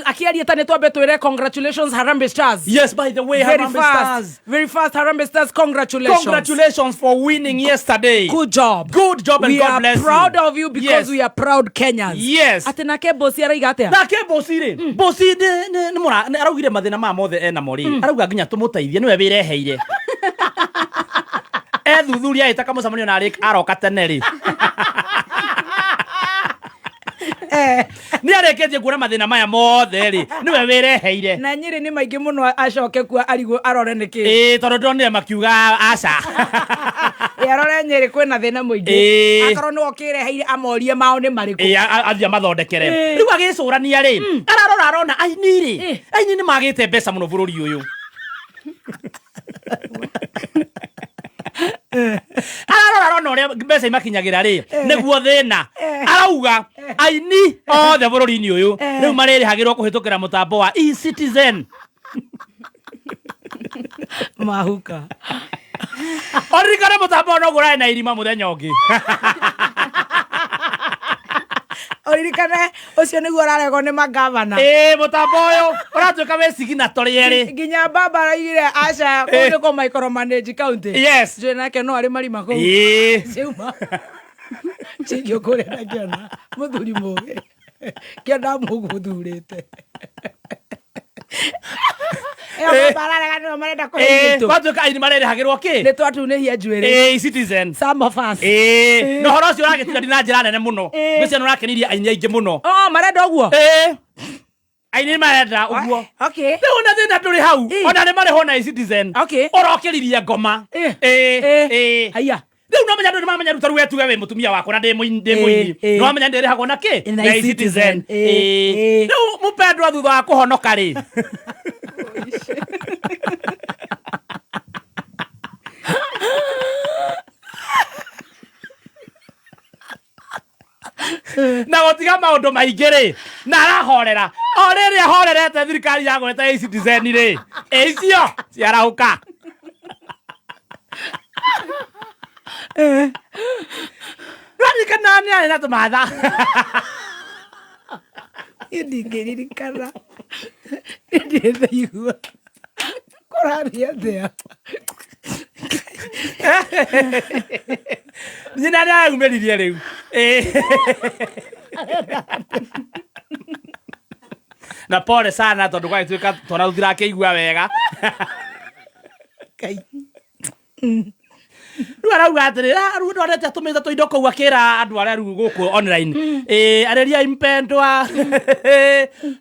Akĩaria ta nĩ twambe twĩre congratulations Harambee Stars. Yes, by the way, Harambee Stars. Very fast Harambee Stars, congratulations. Congratulations for winning yesterday. Good job. Good job and God bless you. We are proud of you because we are proud Kenyans. Yes. Ati nake bosi araiga atia? Nake bosi-rĩ. Bosi nĩ araugire mathĩna ma mothe ena mori. Arauga nginya tũmũteithie nĩwe wĩreheire. Thuthuria ĩtaka mũcemanio na aroka tene rĩ. Nĩ arĩkĩtie kuona mathĩna maya mothe rĩ nĩwe wĩreheire. Na Nyĩrĩ nĩ maingĩ mũno acoke kuo arigwo arore nĩkĩ. Tondũ ndonire makiuga aca. Arore Nyĩrĩ kwĩna thĩna mũingĩ. Akorwo nĩ okĩreheire amorie mao nĩ marĩkũ. Athia mathondekere. Rĩu agĩcũrania rĩ ararora aini rĩ aini nĩ magĩte mbeca mũno bũrũri ũyũ. Ararora ũrĩa mbeca imakinyagĩra rĩ nĩguo thĩna. Arauga aini othe bũrũri-inĩ ũyũ rĩu marĩrĩhagĩrwo kũhĩtũkĩra mũtambo wa eCitizen. Mahuka. Oririkane mũtambo no gũraĩ na irima mũthenya ũngĩ. Oririkane ũcio nĩguo ũraregwo nĩ magavana. Mũtambo ũyũ ũratuĩka wĩ signatory erĩ. Nginya baba araigire aca kũndĩkwo micromanage county. Yes. Njũĩ nake no arĩ marima kũu. Ciuma. Cingĩ ũkũrĩa na kĩona mũthuri mũgĩ. Kĩona mũgũthurĩte. Watuĩka aini marĩrĩhagĩrwo kĩ? Nĩ twatunĩhia njuĩrĩ. eCitizen. Some of us. Na ũhoro ũcio ũragĩtinda na njĩra nene mũno. Ngwĩciria nĩ ũrakenirie aini aingĩ mũno. Marenda ũguo? Aini marenda ũguo. Okay. Rĩu na thĩna ndũrĩ hau. Ona nĩ marĩho na eCitizen. Ũrokĩririe ngoma. Haya. Rĩu no menya ndũrĩ mamenya ruta rũu wetuge wĩ mũtumia wakwa na ndĩ mũini. No menya ndĩrĩhagwo na kĩ? Na eCitizen. Rĩu mũpendwa thutha wa kũhonoka rĩ. Na gũtiga maũndũ maingĩ rĩ na arahorera o rĩrĩa ahorerete thirikari yagũrĩte eCitizen rĩ icio ciarahũka. Rĩrikana nĩ arĩ na tũmatha. Ndingĩririkana. Ndĩraigua. Kũraria atĩa? Nyina nĩ aragumĩririe rĩu. Na pole sana tondũ gwagĩtuĩka twana tũtirakĩigua wega. arauga atirira rĩu ndorete tũmĩte tũindo kũu akĩra andũ arĩa rĩu gũkũ online arĩria mpendwa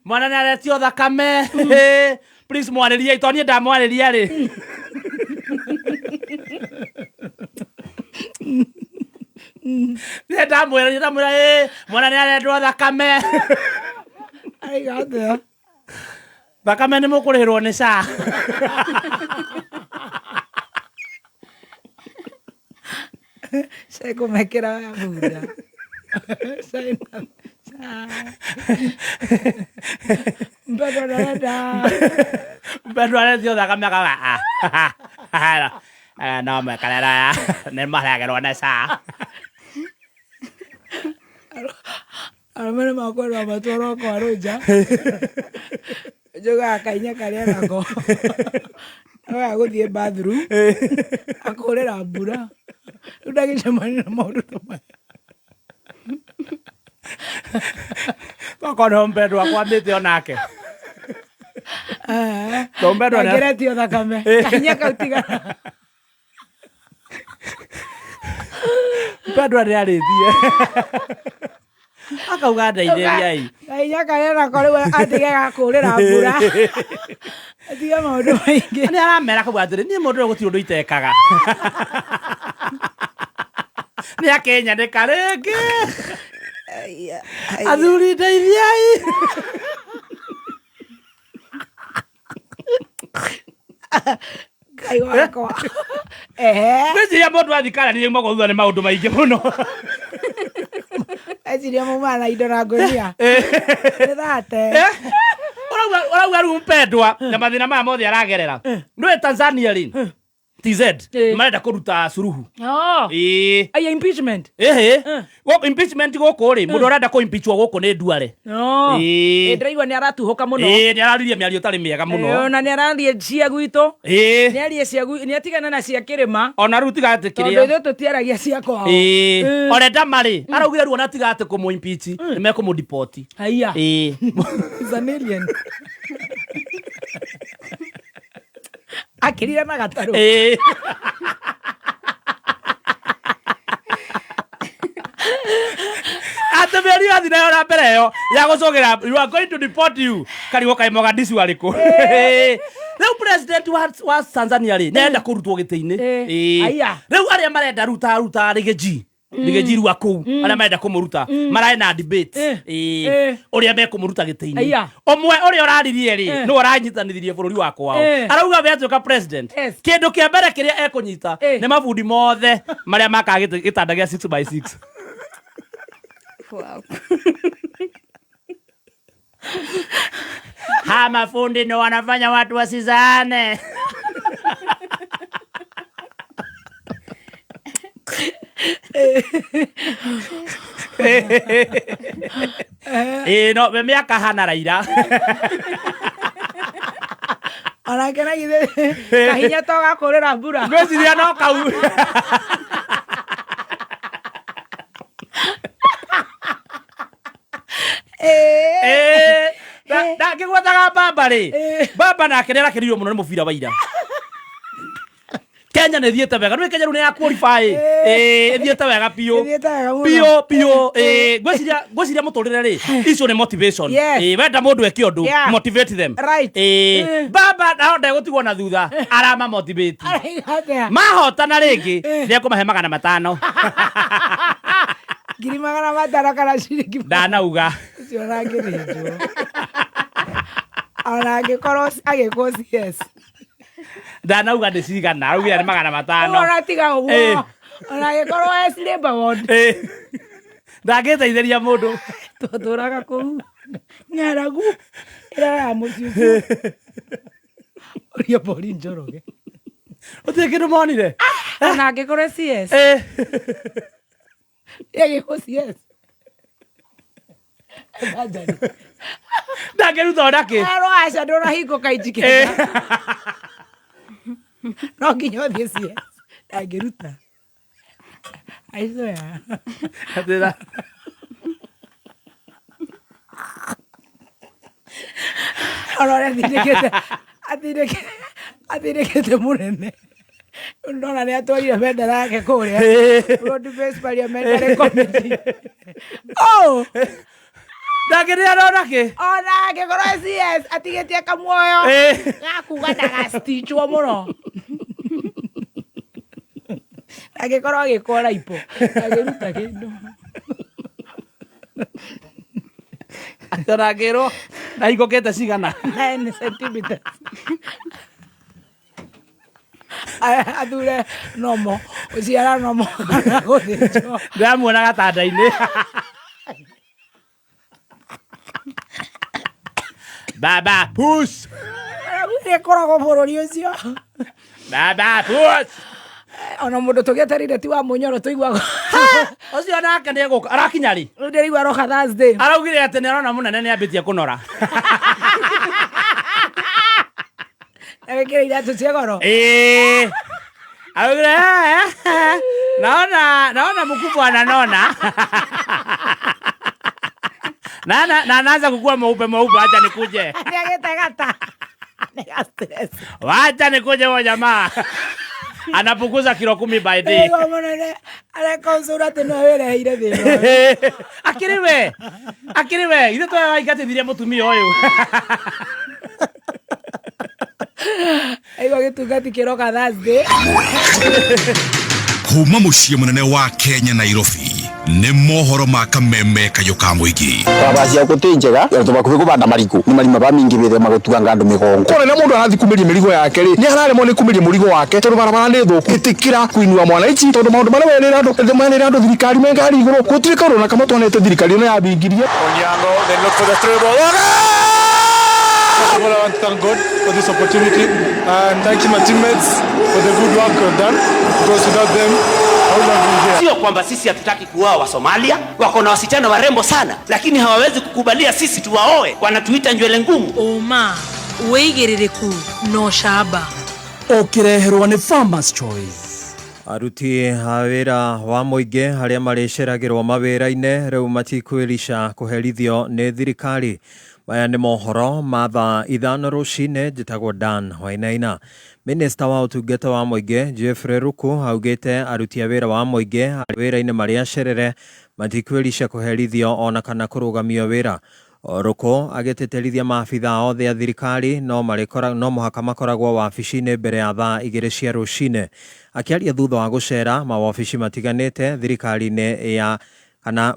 mwana nĩ aretio thakame please mwarĩria itoni ndamwarĩria rĩ ndamwĩra mwana nĩ arendwo thakame aigathe thakame nĩ mũkũrĩhĩrwo nĩ SHA sekumekera ya muda mpendwa aretio thakame akaga no mekarera nĩ maregerwo nĩ SHA arumene makorwo matwaro kwa roja joga akainya karia nako oya guthie bathroom akorera mbura ndagicemania na maundu ta maya tokono mpendwa kwambĩte onake tombendwa ngeretio thakame kainya kautigana mpendwa nĩ arĩthie akauga ndeithĩriai kainya karia nako rĩu atige gakũrĩra mbura atige maũndũ maingĩ nĩ aramera kauga atĩrĩ niĩ mũndũ ũyũ gũtirĩ ũndũ itekaga nĩ akenyanĩka rĩngĩ athuri ndeithiai Ngai wakwa ngwĩciria mũndũ athikarania maũndũ thutha nĩ maũndũ maingĩ mũno eciria maumana na indo na ngũnia nĩ thate ũrauga rĩu mpendwa na mathĩna maya mothe aragerera ndũĩ Tanzania rĩ TZ marenda kũruta suruhu aya impeachment impeachment gũkũ rĩ mũndũ arenda kũ-impeachwo gũkũ nĩ Duale ndĩraigua nĩ aratuhũka mũno nĩ araririe mĩario ĩtarĩ mĩega mũno na nĩ ararie cia gwitũ nĩ arie cia gwitũ nĩ atigana na cia kĩrĩma ona rĩu tigatĩkĩria tondũ ithuĩ tũtiaragia cia kwao orenda marĩ araugire rĩu ona tigatĩ kũmũ-impeach nĩ mekũmũ-deport haiya Zanelian akirira na gatarũ atĩmĩri athi nayo na mbere ĩyo ya gũcũgĩra you are going to deport you karigwo kaĩ Mogadishu arĩkũ rĩu president wa Tanzania rĩ nĩenda kũrutwo gĩtĩ-inĩ rĩu arĩa marenda ruta Rigathi rua kũu arĩa marenda kũmũruta maraĩ na debate ũrĩa mekũmũruta gĩtĩ-inĩ ũmwe ũrĩa ũraririe rĩ nĩwe ũranyitanithirie bũrũri wa kwao arauga we atuĩka president kĩndũ kĩa mbere kĩrĩa ekũnyita nĩ mabundi mothe marĩa makaga gĩtanda gĩa 6x6 ha mafundi ndio wanafanya watu wasizane no mĩaka hana Raila onake na githe kahinya to gakũrĩra mbura ngwĩciria no kau ndangĩgwetaga Baba rĩ Baba nake nĩarakĩrĩirwo mũno nĩ mũbira wa ira Kenya nĩ thiĩte wega nĩ Kenya rĩu nĩ ya qualify thiĩte wega piũ ngwĩciria mũtũrĩre rĩ icio nĩ motivation wenda mũndũ eke ũndũ motivate them Baba ndahonda gũtigwo na thutha arama motivate mahotana rĩngĩ nĩekũmahe 500 ngiri 500 kana ciringi ndanauga ucio rangĩrĩnjwo ona angĩkorwo agĩkwo CS ndanauga nĩ cigana augire nĩ 500 ona tiga ũguo ona angĩkorwo Labour Ward ndangĩteithĩria mũndũ tũtũraga kũu ng'aragu ĩrara mũciĩ ũcio ũrĩa Pauline Njoroge ũtirĩ kĩndũ monire ona angĩkorwo CS agĩkwo CS ndangĩruta ndakĩ aca ndũrahingũka ijike no nginya ũthiĩ CS ndangĩruta aicoya ona ũrĩa athindĩkĩte mũnene Ndona ni atwarire bendera yake kuria road based parliamentary committee. Oh, ndagĩrĩra arona kĩ ona angĩkorwo CS atigĩtie kamuoyo gakuga ndagastichwo mũno angĩkorwo agĩkora ipo agĩruta kĩndũ ataragĩrwo na igũkĩte cigana 9 centimeters athure nomo uciara nomo gũthĩnjwo ndamuona gatanda-inĩ baba push nĩkoragwo bũrũri ũcio baba push ona mũndũ tũgĩeterire ti wa mũnyoro tũiguaga ũcio nake nĩegũka arakinya rĩ rĩu ndĩraigua roka Thursday araugire atĩ nĩarona mũnene nĩambĩtie kũnora agĩkĩra iratũ cia goro araugire naona mkubwa ananona na anaanza kukua mweupe acha nikuje nĩagĩtegata nĩga stress wacha nikuje wa jamaa anapunguza kilo 10 by day areka usura tena wereheire thĩna akiriwe ithe twa waigatithirie mutumia uyu aiwa gĩtungati kĩroka Thursday kuma muciĩ munene wa Kenya Nairobi nĩ mohoro ma kameme kayo ka mũingĩ baba cia gũtĩ njega tubakuhĩ kũbanda marigũ nĩ marima ba mingi bethe magũtuanga andũ mĩgongo kone na mũndũ arathi kumĩria mĩrigo yake rĩ nĩ araremwo nĩ kumĩria mũrigo wake tondũ barabara nĩ thũku ĩtĩkĩra kuinua mwananchi tondũ maũndũ marĩa merĩra andũ thirikari me ngari igũrũ gũtirĩ karũna kama twanete thirikari ĩno yabingirie Onyango they look for the through ball. First of all, I want to thank God for this opportunity and thank my teammates for the good work we've done because without them I would not be here. Sio kwamba sisi hatutaki kuoa wa Somalia, wako na wasichana warembo sana, lakini hawawezi kukubalia sisi tuwaoe, wanatuita nywele ngumu. Uma, weigĩrĩrĩku no shaba. Ũkĩreherwo nĩ Farmers Choice. Aruti a wĩra wa mũingĩ harĩa marĩceragĩrwo mawĩra-inĩ rĩu matikwĩrisha kũherithio nĩ thirikari. Maya nĩ mohoro ma thaa 5 rũcinĩ. Njĩtagwo Dan Wainaina. Minista wa ũtungata wa mũingĩ Jeffrey Ruku augĩte aruti a wĩra wa mũingĩ wĩra-inĩ marĩa cerere matikwĩrisha kũherithio ona kana kũrũgamio wĩra. Ruku agĩtĩtĩrithia maabitha othe a thirikari no mũhaka makoragwo wabici-inĩ mbere ya thaa 2 cia rũcinĩ. Akĩaria thutha wa gũcera mawabici matiganĩte thirikari-inĩ ya kana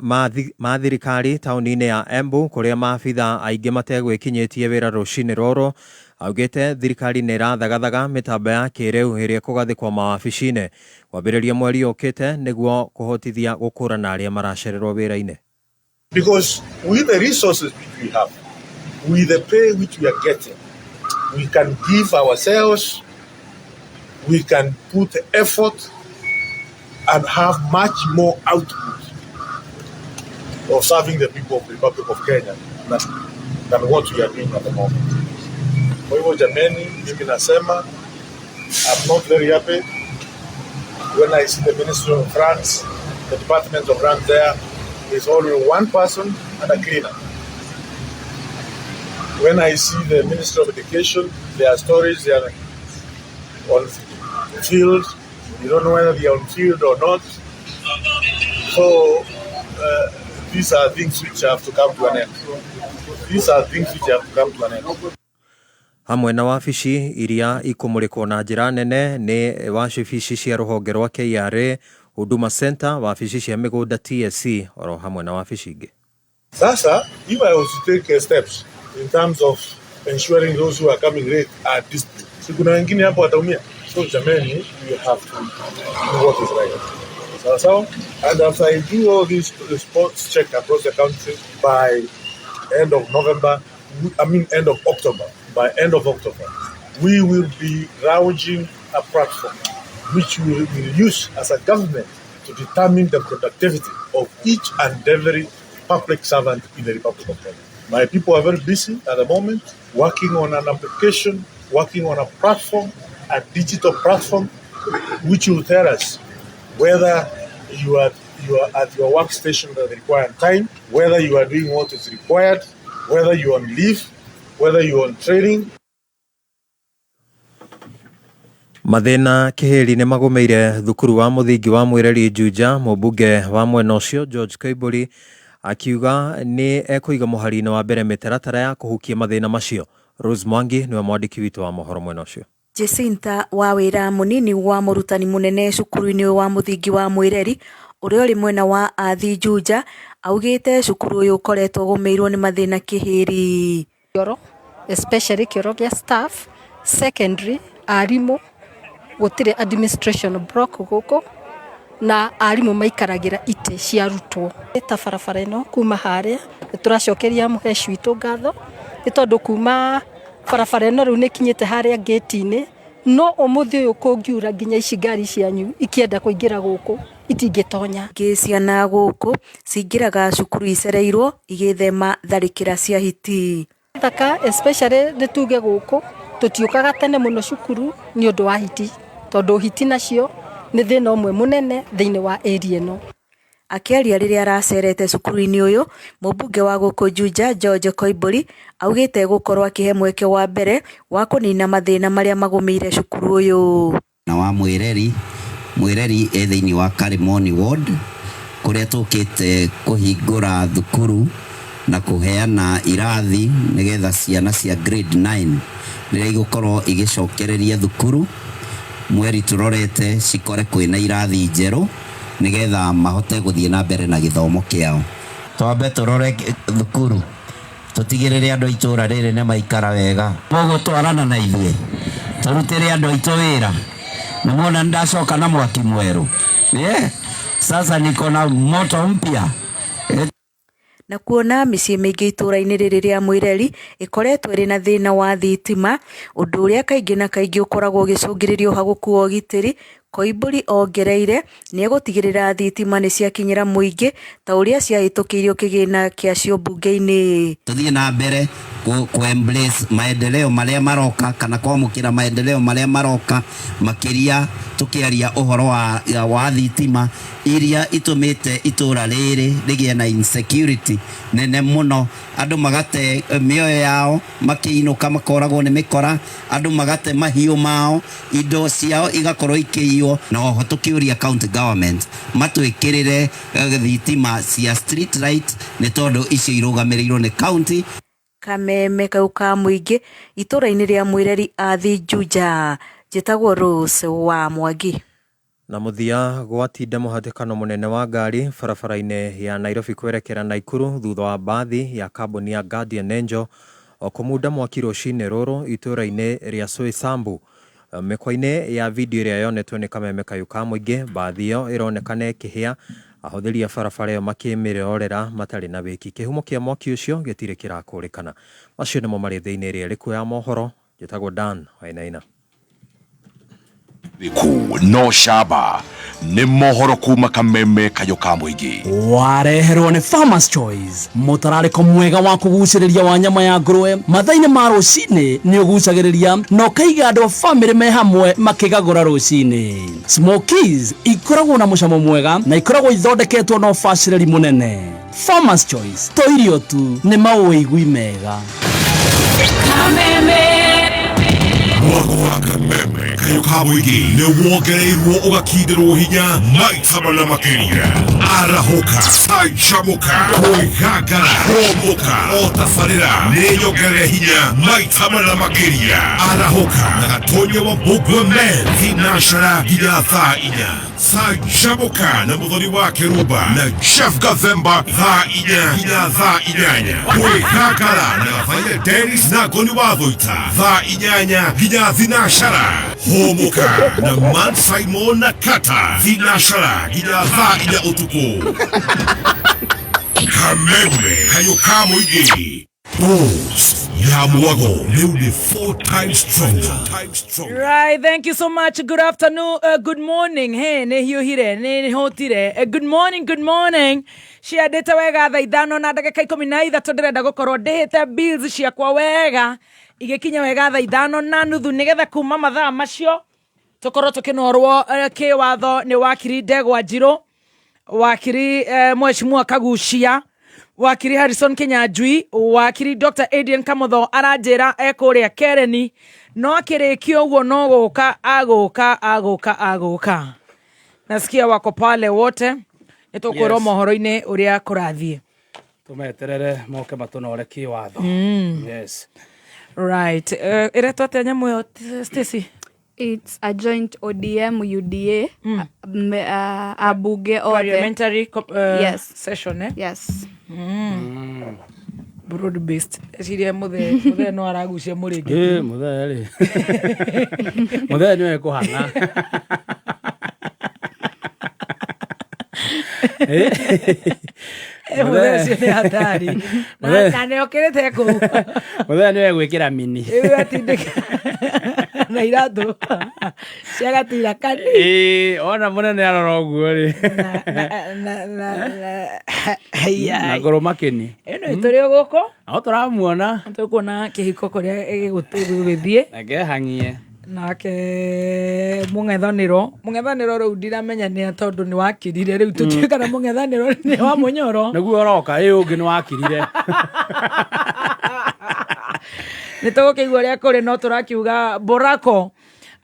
ma thirikari taũni-inĩ ya Embu kũrĩa maabitha aingĩ mategwĩkinyĩtie wĩra rũcinĩ rũrũ, augĩte thirikari nĩ ĩrathagathaga mĩtambo ya kĩrĩu ĩrĩa kũgathĩkwo mawabici-inĩ kwambĩrĩria mweri ũkĩte nĩguo kũhotithia gũkũrana arĩa maracererwo wĩra-inĩ. Because with the resources which we have, with the pay which we are getting, we can give ourselves, we can put effort and have much more output of serving the people of the Republic of Kenya than what we are doing at the moment. Kwa hivyo jameni, mimi nasema, I'm not very happy when I see the Ministry of France, the Department of France there, is only one person and a cleaner. When I see the Ministry of Education, there are stories they are on field. You don't know whether they are on field or not. So these are things which have to come to an end. These are things which have to come to an end. Hamwe na wabici iria ikũmũrĩkwo na njĩra nene nĩ wabici cia rũhonge rwa KRA, Huduma Center, wabici cia mĩgũnda TSC, oro hamwe na wabici ingĩ. Sasa, if I was to take steps in terms of ensuring those who are coming late are disciplined, si kuna wengine hapo wataumia. So jamani, you have to do what is right. So, and after I do all these sports check across the country by end of October, by end of October, we will be launching a platform which we will use as a government to determine the productivity of each and every public servant in the Republic of Kenya. My people are very busy at the moment, working on an application, working on a platform, a digital platform, which will tell us whether you are at your workstation at the required time, whether you are doing what is required, whether you are on leave, whether you are on training. Mathina kihiri ni magomeire thukuru wa muthingi wa Mwireri Juja. Mubunge wa mwena ucio George Kaiburi akiuga ni ekuiga muharine wa mbere mitaratara ya kuhukia mathina macio. Rose Mwangi niwe mwandiki witu wa mohoro mwena ucio. Jacinta Wawira munini wa murutani munene cukuru-ini wa muthingi wa Mwireri uria uri mwena wa Athi Juja augite cukuru uyu ukoretwo gumeirwo ni mathina kihiri, especially kioro gia staff, secondary, arimu, gutire administration block guko na arimu maikaragira ite cia rutwo. Eta barabara ino kuma haria turacokeria muheshi witu ngatho itondu kuma barabara ino riu nikinyite haria gate-ini, no umuthi uyu kungiura nginya ici ngari cianyu ikienda kuingira guku itingitonya. Ciana guku cingiraga cukuru icereirwo igithema tharikira cia hiti. Thaka especially nituge guku tutiukaga tene muno cukuru ni undu wa hiti, tondu hiti nacio ni thina umwe munene thiini wa area ino. Akiaria riria aracerete cukuru-ini uyu, mubunge wa guku Juja George Kaiburi augite gukorwo akihe mweke wa mbere wa kunina mathina maria magumeire cukuru uyu. Na wa Mwireri e thiini wa Karimoni ward kuria tukite kuhingura thukuru na kuheana irathi nigetha ciana cia grade 9 riria igukorwo igicokereria thukuru mweri turorete cikore kwina irathi njeru nigetha mahote guthie na mbere na githomo kiao. Twambe turore thukuru tutigirire andu itura riri ne maikara wega bogo twarana na ithue turutire andu aitu wira na mona ndacoka na mwaki mweru. Sasa niko na moto mpya. Na kuona micii mingi itura-ini riri ria Mwireri ikoretwo iri na thina wa thitima, undu uria kaingi na kaingi ukoragwo ugicungiririo haguku wa ugitiri. Kaiburi ongereire ni egutigirira thitima ni ciakinyira muingi ta uria ciahitukiirio kigina kiacio bunge-ini. Tuthie na mbere ku embrace maendeleo maria maroka kana kwamukira maendeleo maria maroka makiria tukiaria uhoro wa thitima iria itumite itura riri rigie na insecurity nene muno, andu magate mioyo yao makiinuka makoragwo ni mikora, andu magate mahiu mao, indo ciao igakorwo ikiio. No ho tukiuria county government matwikirire thitima cia street light ni tondu icio irugamirirwo ni county. Kameme kau ka muingi itura-ini ria Mwireri Athi Juja. Njitagwo Rose wa Mwangi. Na muthia gwatinda muhatikano munene wa ngari barabara-ini ya Nairobi kwerekera Naikuru thutha wa bathi ya kambuni ya Guardian Angel okumunda mwaki rucini ruru itura-ini ria Soisambu. Mekwa-ini ya video iria yonetwo ni kameme kayu ka muingi, bathi yo ironekana ikihia, ahotheri ya barabara yo makimirorera matari na wiki. Kihumo kia mwaki ucio gitire kirakurikana. Macio nimo mari thiini ria riku ya mohoro. Njitagwo Dan Wainaina. Riku no shaba ni mohoro kuma kameme kayo ka muingi. Wareherwo ni Farmers Choice, mutarariko mwega wa kuguciriria wa nyama ya ngurwe. Mathaini ma rucini ni ugucagiriria no kaiga andu family me hamwe makigagura rucini. Smokies ikoragwo na mucamo mwega na ikoragwo ithondeketwo no facility munene. Farmers Choice to irio tu ni mauigwi mega. Kameme Kameme kayo ka muingi ni wongereirwo ugakindirwo hinya maita mana makiria. Arahoka aichamuka kuigagara homoka otafarira ni nyongere hinya maita mana makiria. Arahoka na gatonye wa Bugweme Vinashara ginya thaa inya. Aichamuka na muthoni wa Keruba na Chef Gathemba thaa inya ginya thaa inyanya. Kuigagara na gafaile Dennis na Goni wa Thoita thaa inyanya ginya Vinashara. Homoka na Man Simon na Kata Vinashara ginya thaa inya utuku. Kameme kayo ka muingi. Boost ya mwago leo ni 4 times stronger. Right, thank you so much. Good afternoon, good morning. Hey, ne hiyo hire, ne hotire. Good morning. Shia data wega tha ithano na ndagika 13 ndirenda gukorwo ndihite bills cia kwa wega igikinya wega tha ithano na nuthu nigetha kuma mathaa macio tukorwo tukinorwo kiwatho ni wakiri Ndegwa Njiro, wakiri Mheshimiwa Kagucia, wakiri Harrison Kinyanjui, wakiri Dr. Adrian Kamotho aranjira ekuria Kereni no akirikio uguo no agoka nasikia wako pale wote nitukwirwo mohoro-ini uria kurathie tumeterere moke matonore kiwatho. Yes, right. Iretwo atia nyamu yo Stacy? It's a joint ODM UDA abunge othe parliamentary yes session yes broad based esiria muthe no aragucia muringi muthe ri muthe niwe kuhanga muthe cio ni hatari na ne okirete ku muthe niwe gwikira mini na iratu ciagatira kani ona munene arora uguo ri na goro makeni eno ituri guko no turamuona tukuona kihiko kuria gigithie agehangie nake mung'ethaniro riu ndiramenya ni tondu ni wakirire riu tutikana mung'ethaniro ni wa munyoro naguo oroka ungi ni wakirire nitugukiigua ria kuri no turakiuga Borako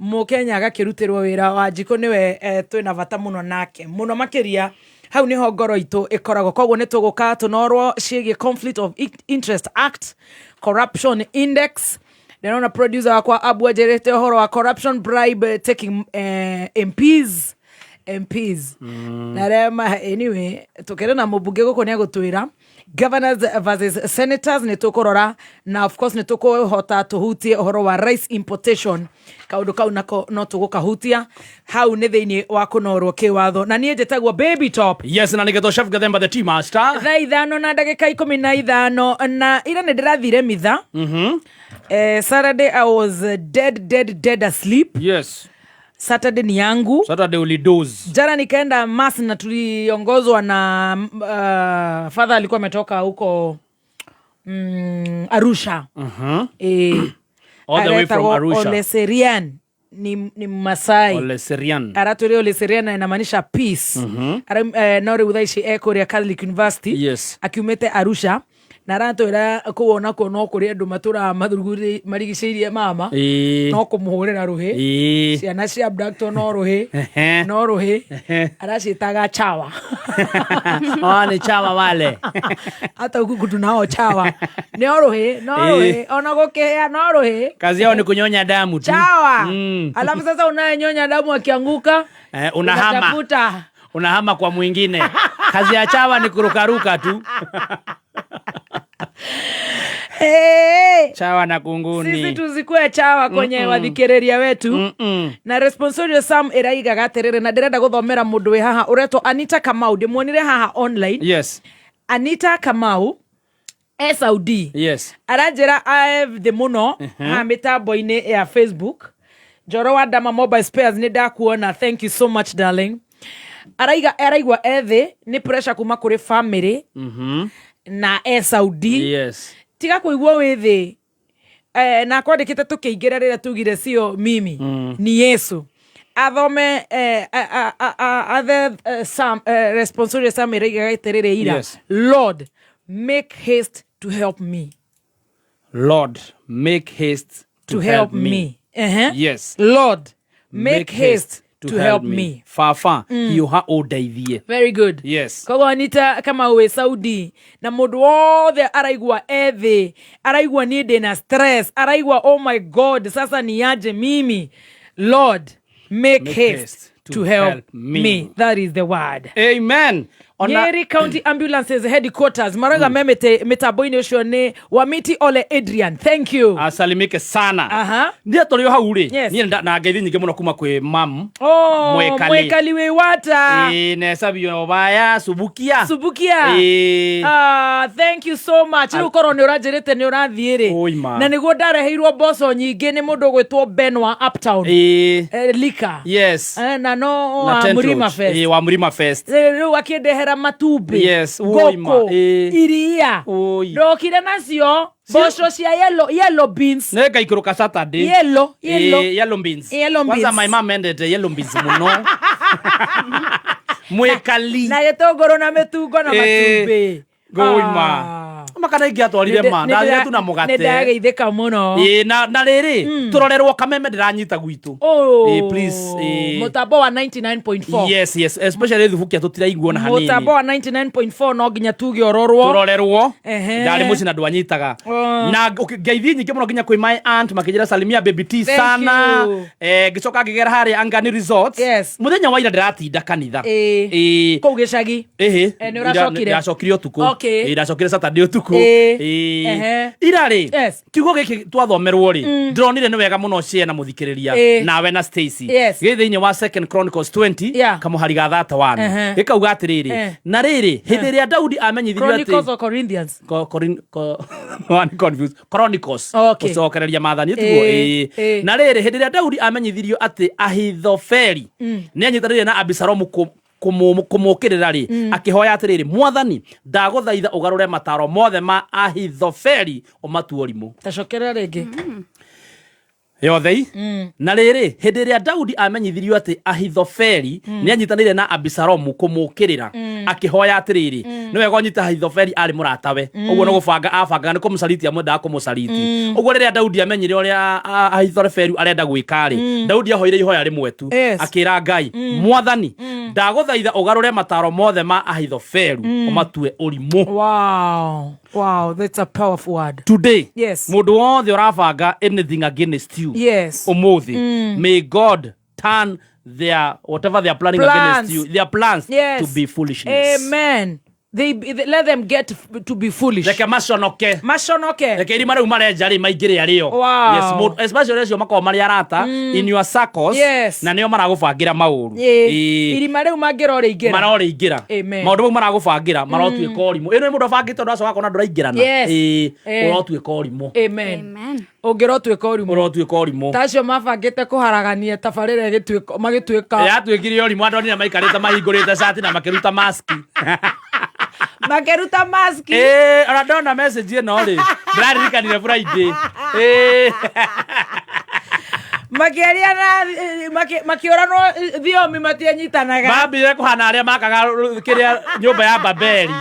Mukenya agakirutirwo wira wa Njiko niwe twina bata muno nake muno makiria hau niho ngoro itu ikoragwo koguo nituguka tunorwo ciigie Conflict of Interest Act, Corruption Index. Ndirona producer wakwa Abu ajerete horo wa corruption bribe taking MPs na rema anyway tukere na mubunge guko ni agutwira governors versus senators ni tukurora na of course ni tukuhota tuhutie horo wa rice importation kaundu kau nako no tugukahutia hau ni thiini wa kunorwo kiwatho na nie njetagwo Baby Top. Yes, na nigetho chef Gathemba the tea master thaa 5 na ndagika 15 na ira ni ndirathire mitha Saturday I was dead asleep. Yes. Saturday ni yangu. Saturday ulidoze. Jana nikaenda mass na tuliongozwa na father alikuwa ametoka huko Arusha. All the way from Arusha. Oleserian ni Masai. Oleserian. Araturi Oleserian inamaanisha peace. Nori udaishi Ekuria Catholic University. Yes. Akiumete Arusha. Na ratwira kuona ko no kuri andu matura mathuruguri marigiceirie mama no kumuhurira ruhi ciana cia abductor no ruhi aracitaga chawa ni chawa wale hata huku tunao chawa no ruhi ona gukihia no ruhi kazi yao ni kunyonya damu tu chawa alafu sasa unayenyonya damu akianguka unahama kwa mwingine kazi ya chawa ni kurukaruka tu chawa na kunguni sisi tuzikue chawa kwenye wathikiriria wetu na responsorio Sam iraiga gaterere na ndirenda guthomera mundu we haha uretwo Anita Kamau ndimuonire haha online. Yes, Anita Kamau Saudi. Yes, aranjira the muno ha mitambo-ini ya Facebook Njoro wa Dama Mobile Spares ni ndakuona, thank you so much darling. Araigwa ethi ni pressure kuma kuri family na Saudi. Yes, tiga kuigua withi na kwandikite tukiingira rira tugire sio mimi ni Yesu athome some responsible some iraigaiterere ira. Yes. Lord make haste to help me. Lord make haste to help me. Yes, Lord make haste to help me. Fafa hiyo ha odaithie. Very good. Yes. Kogo Anita kama we Saudi na mundu wothe araigwa ethi araigwa ni na stress araigwa oh my God sasa ni aje mimi. Lord make haste to help me. That is the word. Amen. Nyeri County Ambulances Headquarters Maraga memete metaboini ucio ni Wamiti Ole Adrian, thank you. Asalimike sana. Ndia tolio hauri. Ni na ngeithi nyingi muno kuma kwe mam. Mwekali we wata. Ne sabio baya subukia. Thank you so much. Ukoro ni urajirite ni urathiire. Na niguo ndareheirwo boso nyingi ni mundu gwitwo Benwa Uptown. Lika. Yes. Na no Murima Fest. Wa Murima Fest. Riu akindehera matumbi. Yes. Goko. Iria. Ndokire nacio. Boso cia yellow beans. Nega ikuruka Saturday. Yellow beans. Kwanza my mom ended yellow beans muno. Mwekali. Na yetogoro na metugo na matumbi. Goima. makana ingi atwarire ma ndathire tu na mugate ndageithika muno na riri turorerwo kameme ndiranyita gwitu please mutambo wa 99.4 yes especially thubukia tutiraiguo na hanini mutambo wa 99.4 no nginya tuge ororwo turorerwo ndari muci na ndwanyitaga na ngeithi nyingi muno nginya kwi my aunt makijira salimia baby T sana gicoka ngigera hari Angani Resort muthenya wa ira ndiratinda kanitha kou gicagi ni uracokire utuku iracokire Saturday utuku ira ri kiugo giki twathomerwo ri ndronire ni wega muno ciana muthikiriria nawe na Stacy githiinye wa 2 Chronicles 20 kamuhari ga 31 gikauga atiriri na riri hindi ria Daudi amenyithirio ati Chronicles or Corinthians one confused Chronicles ucokereria mathani tugo na riri hindi ria Daudi amenyithirio ati Ahithofeli ni anyitanire na Abisalomu kumukirira ri akihoya atiriri mwathani ndaguthaitha ugarure mataro mothe ma Ahithofeli umatuorimu tacokera ringi yothei na riri hindi ria Daudi amenyithirio ati Ahithofeli ni anyitanire na Abisalomu kumukirira akihoya atiriri ni wega unyita Ahithofeli ari muratawe uguo no gubanga abanga ni kumusaliti amwenda kumusaliti uguo riria Daudi amenyire uria Ahithofeli arenda gwikari Daudi ahoire ihoya rimwe tu akira Ngai mwathani ndaguthaitha ugarure mataro mothe ma Ahithofeli umatue urimu wow that's a powerful word today yes mundu wothe urabanga anything against you umuthi may God turn their whatever they are planning against you their plans to be foolishness amen they let them get to be foolish like mashonoke like iri maru marenja ri maingire ario yes especially as you makao mari arata in your circles na nio maragubangira mauru iri maru mangira ori ingira marori ingira maundu maragubangira marotwika orimu ino mundu abangite ndo acwa kona nduraingirana urotwika orimu amen ungirotwika orimu tacio mabangite kuharagania tabarire gitwika magitwika yatwikire orimu andoni na maikarite mahingurite shati na makiruta maski makeruta maski ona ndona message ino ri ndirarikanire Friday makiaria na makioranwo thiomi matianyitanaga mambire kuhana aria makaga kiria nyumba ya Babeli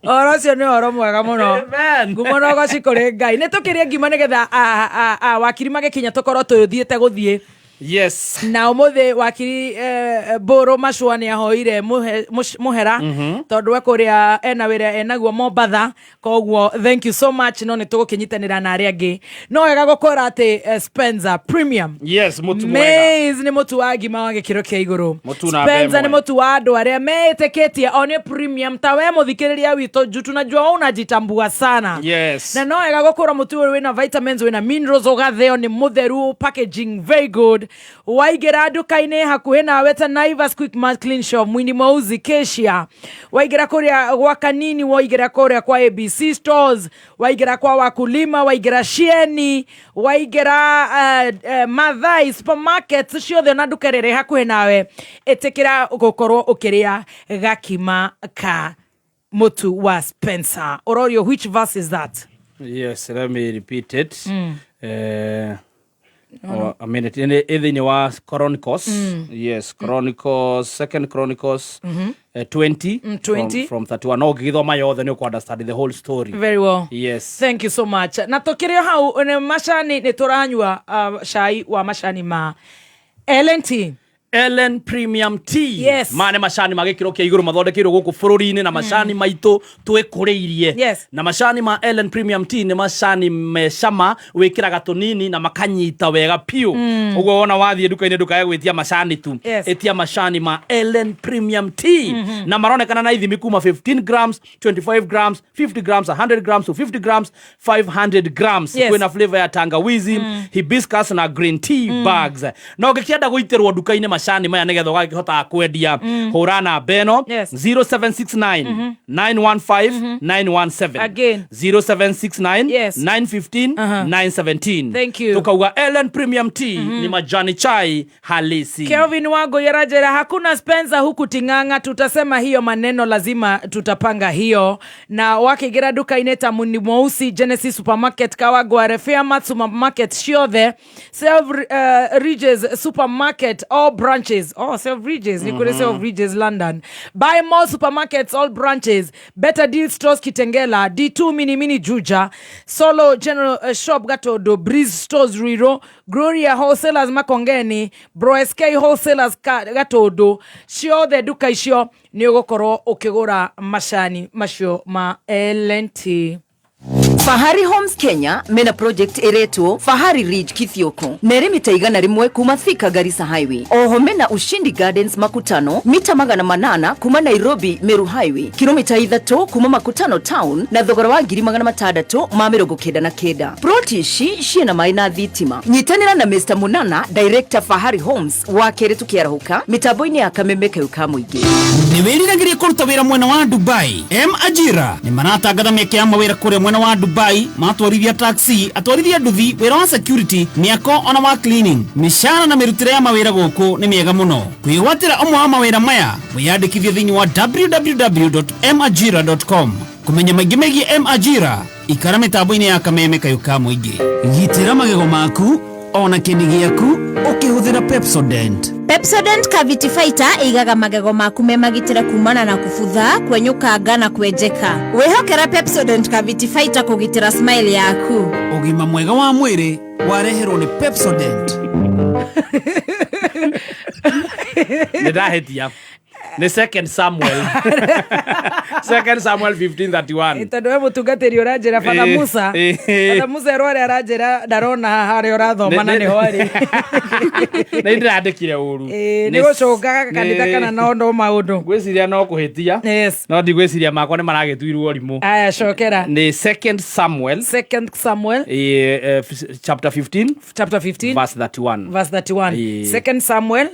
oro cio ni oro mwega muno ngumono gocikore Ngai ni tukirie ngima nigetha wakiri magikinya tukorwo tuyuthiite guthie yes na umuthe wakiri Boro Macua ni ahoire muhera tondu ekuria ena wira enaguo Mombatha koguo thank you so much no ni tugukinyitanira na aria angi no wega gukora ati Spencer Premium yes mutu mwega ni mutu wa ngima wa gikiro kia iguru Spencer ni mutu wa andu aria meteketie one premium tawe muthikiriria wito jutu na jua unajitambua sana yes na no wega gukora mutu wina vitamins wina minerals ugatheo ni mutheru packaging very good waigira duka-ini hakuhi nawe ta Naivas Quick Mart Clean Shop Mwini Mauzi Kesia waigira kuria gwa Kanini waigira kuria kwa ABC Stores waigira kwa wakulima waigira Shieni waigira Mathai Supermarket ciothe na dukerere hakuhi nawe etekira gukorwo ukiria gakima ka mutu wa Spencer Ororio. Which verse is that? Yes, let me repeat it. A minute in wa Chronicles yes Chronicles 2 Chronicles 20 from 31 no githoma yothe ni ku understand the whole story very well. Yes, thank you so much. Na tukirio hau ne mashani ni turanywa shai wa mashani ma Ellen Premium Tea. Yes. Mane mashani magikiro kia iguru mathondekirwo guku bururi-ini na mashani maitu twikuriirie. Yes. Na mashani ma Ellen Premium Tea ni mashani meshama wikiraga tunini na makanyita wega piu. Ugo wona wathie duka-ini duka ya gwitia mashani tu. Etia mashani ma Ellen Premium Tea. Na maronekana na ithimi kuma 15 grams, 25 grams, 50 grams, 100 grams, 50 grams, 500 grams. Kwina flavor ya tangawizi, hibiscus na green tea bags. Na ugikienda guiterwo duka-ini mashani maya nigetha ugakihota kwendia hurana beno 0769 915 917 again 0769 915 917. Thank you. Tukauga Ellen Premium Tea ni majani chai halisi. Kelvin Wango yerajera hakuna Spencer huku Ting'ang'a, tutasema hiyo maneno lazima tutapanga hiyo. Na wakigira duka ineta Mwini Mweusi, Genesis Supermarket, Kawagware, Fairmart Supermarket, Shiothe, Self Ridges Supermarket, All branches. Oh, Selfridges. You could say Selfridges, London. Buy more supermarkets, all branches. Better Deal Stores, Kitengela. D2 Mini Juja. Solo General Shop, Gatodo. Breeze Stores, Riro. Gloria Wholesalers, Makongeni. Bro SK Wholesalers, Gatodo. Shio the Duka Ishio. Niogokoro Okegora Mashani. Mashio Ma LNT. Fahari Homes Kenya mena project ereto Fahari Ridge Kithioko nere mita 100 kuma Thika Garissa Highway. Oho mena Ushindi Gardens Makutano mita 800 kuma Nairobi Meru Highway, kilomita 3 kuma Makutano Town na thogora wa 600 ma 99. Proti shi na maina thitima nyitanira na Mr Munana director Fahari Homes wa keretu kiarahuka mitaboini ya kamemeka yukamuigi niwiriragirie kuruta wira mwena wa Dubai Ajira ni maratangatha meke ya mawira kure mwena wa Dubai matwarithia taxi atwarithia nduthi wira wa security miako ona wa cleaning mishara na mirutire ya mawira guku ni miega muno kwigwatira omwe wa mawira maya wiyandikithie thiini wa www.majira.com kumenya maingi megie Ajira ikara mitambo-ini ya kameme kayuka muingi gitira magego maku ona kindi giaku ukihuthira Pepsodent. Pepsodent Cavity Fighter igaga magego maku memagitira kumana na kufutha kwenyukanga na kwenjeka. Wehokera Pepsodent Cavity Fighter kugitira smile yaku. Ugima mwega wa mwiri wareherwo ni Pepsodent. Nedahetia. The second Samuel 15:31. Itondo mutungatiri urajira Father Musa. Father Musa rore arajira darona hari urathoma na ni hori. Na ndandikire uru. Ni gucoka kanitha kana no maundu. Gwiciria no kuhitia. Yes. No ndigwiciria makwa ni maragituirwo rimu. Aya cokera. Ni second Samuel chapter 15 verse 31. Second Samuel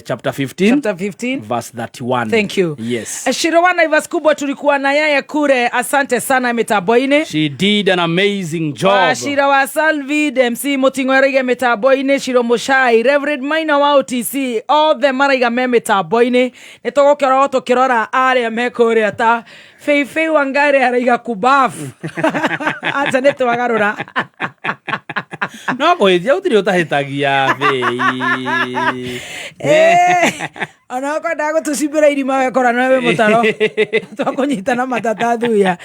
chapter 15 verse 31. Thank you. Yes. Shirwana Ivas kubwa tulikuwa na yeye kure. Asante sana metaboine. She did an amazing job. Shira wa Salvid MC Motingwerege metaboine. Shiro Moshai Reverend Maina wa OTC all the maraiga me metaboine. Netogokera oto kirora are mekore ata Feifei wangare araiga kubafu. Acha neto wagarura. No koithia utiri utahitagia Fei. Ona ko dago tusimbira irima wekora nawe mutaro. Twakunyitana matatatu ya.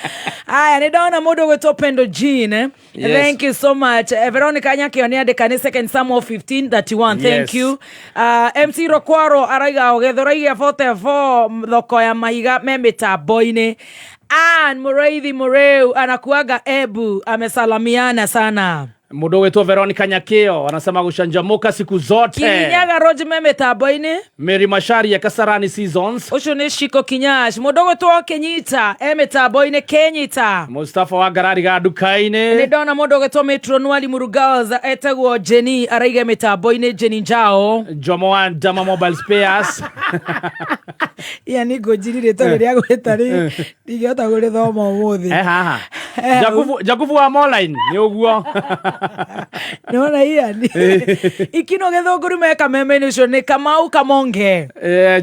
Aya ni ndona mundu gwetwo Pendo Jean. Yes. Thank you so much. Veronica Nyake oniandika ni second Samuel 15:31. Thank you. MC Rokwaro araiga ogethoraiga 44 thoko ya maiga memetaboine. Muraithi Mureu anakuaga Ebu amesalamiana sana. Mudo wetu Veronica Nyakeo anasema gushanjamuka siku zote. Kinyaga Roji memetaboine. Mary Mashari ya Kasarani Seasons. Ushone Shiko Kinyash. Mudo wetu Kenyita emetaboine Kenyita. Mustafa wa Garari ga Dukaine. Ni dona mudo wetu Metro Nwali Murugaza etagwo Jenny araiga metaboine Jenny Njao. Jomo wa Dama Mobile Spares. Yani gojirire to ria gwetari. Digota gore thoma umuthi. Jakubu wa online ni uguo. Nona hiya ni ikino gethoguru meka memeni ucio ni Kamau Kamonge.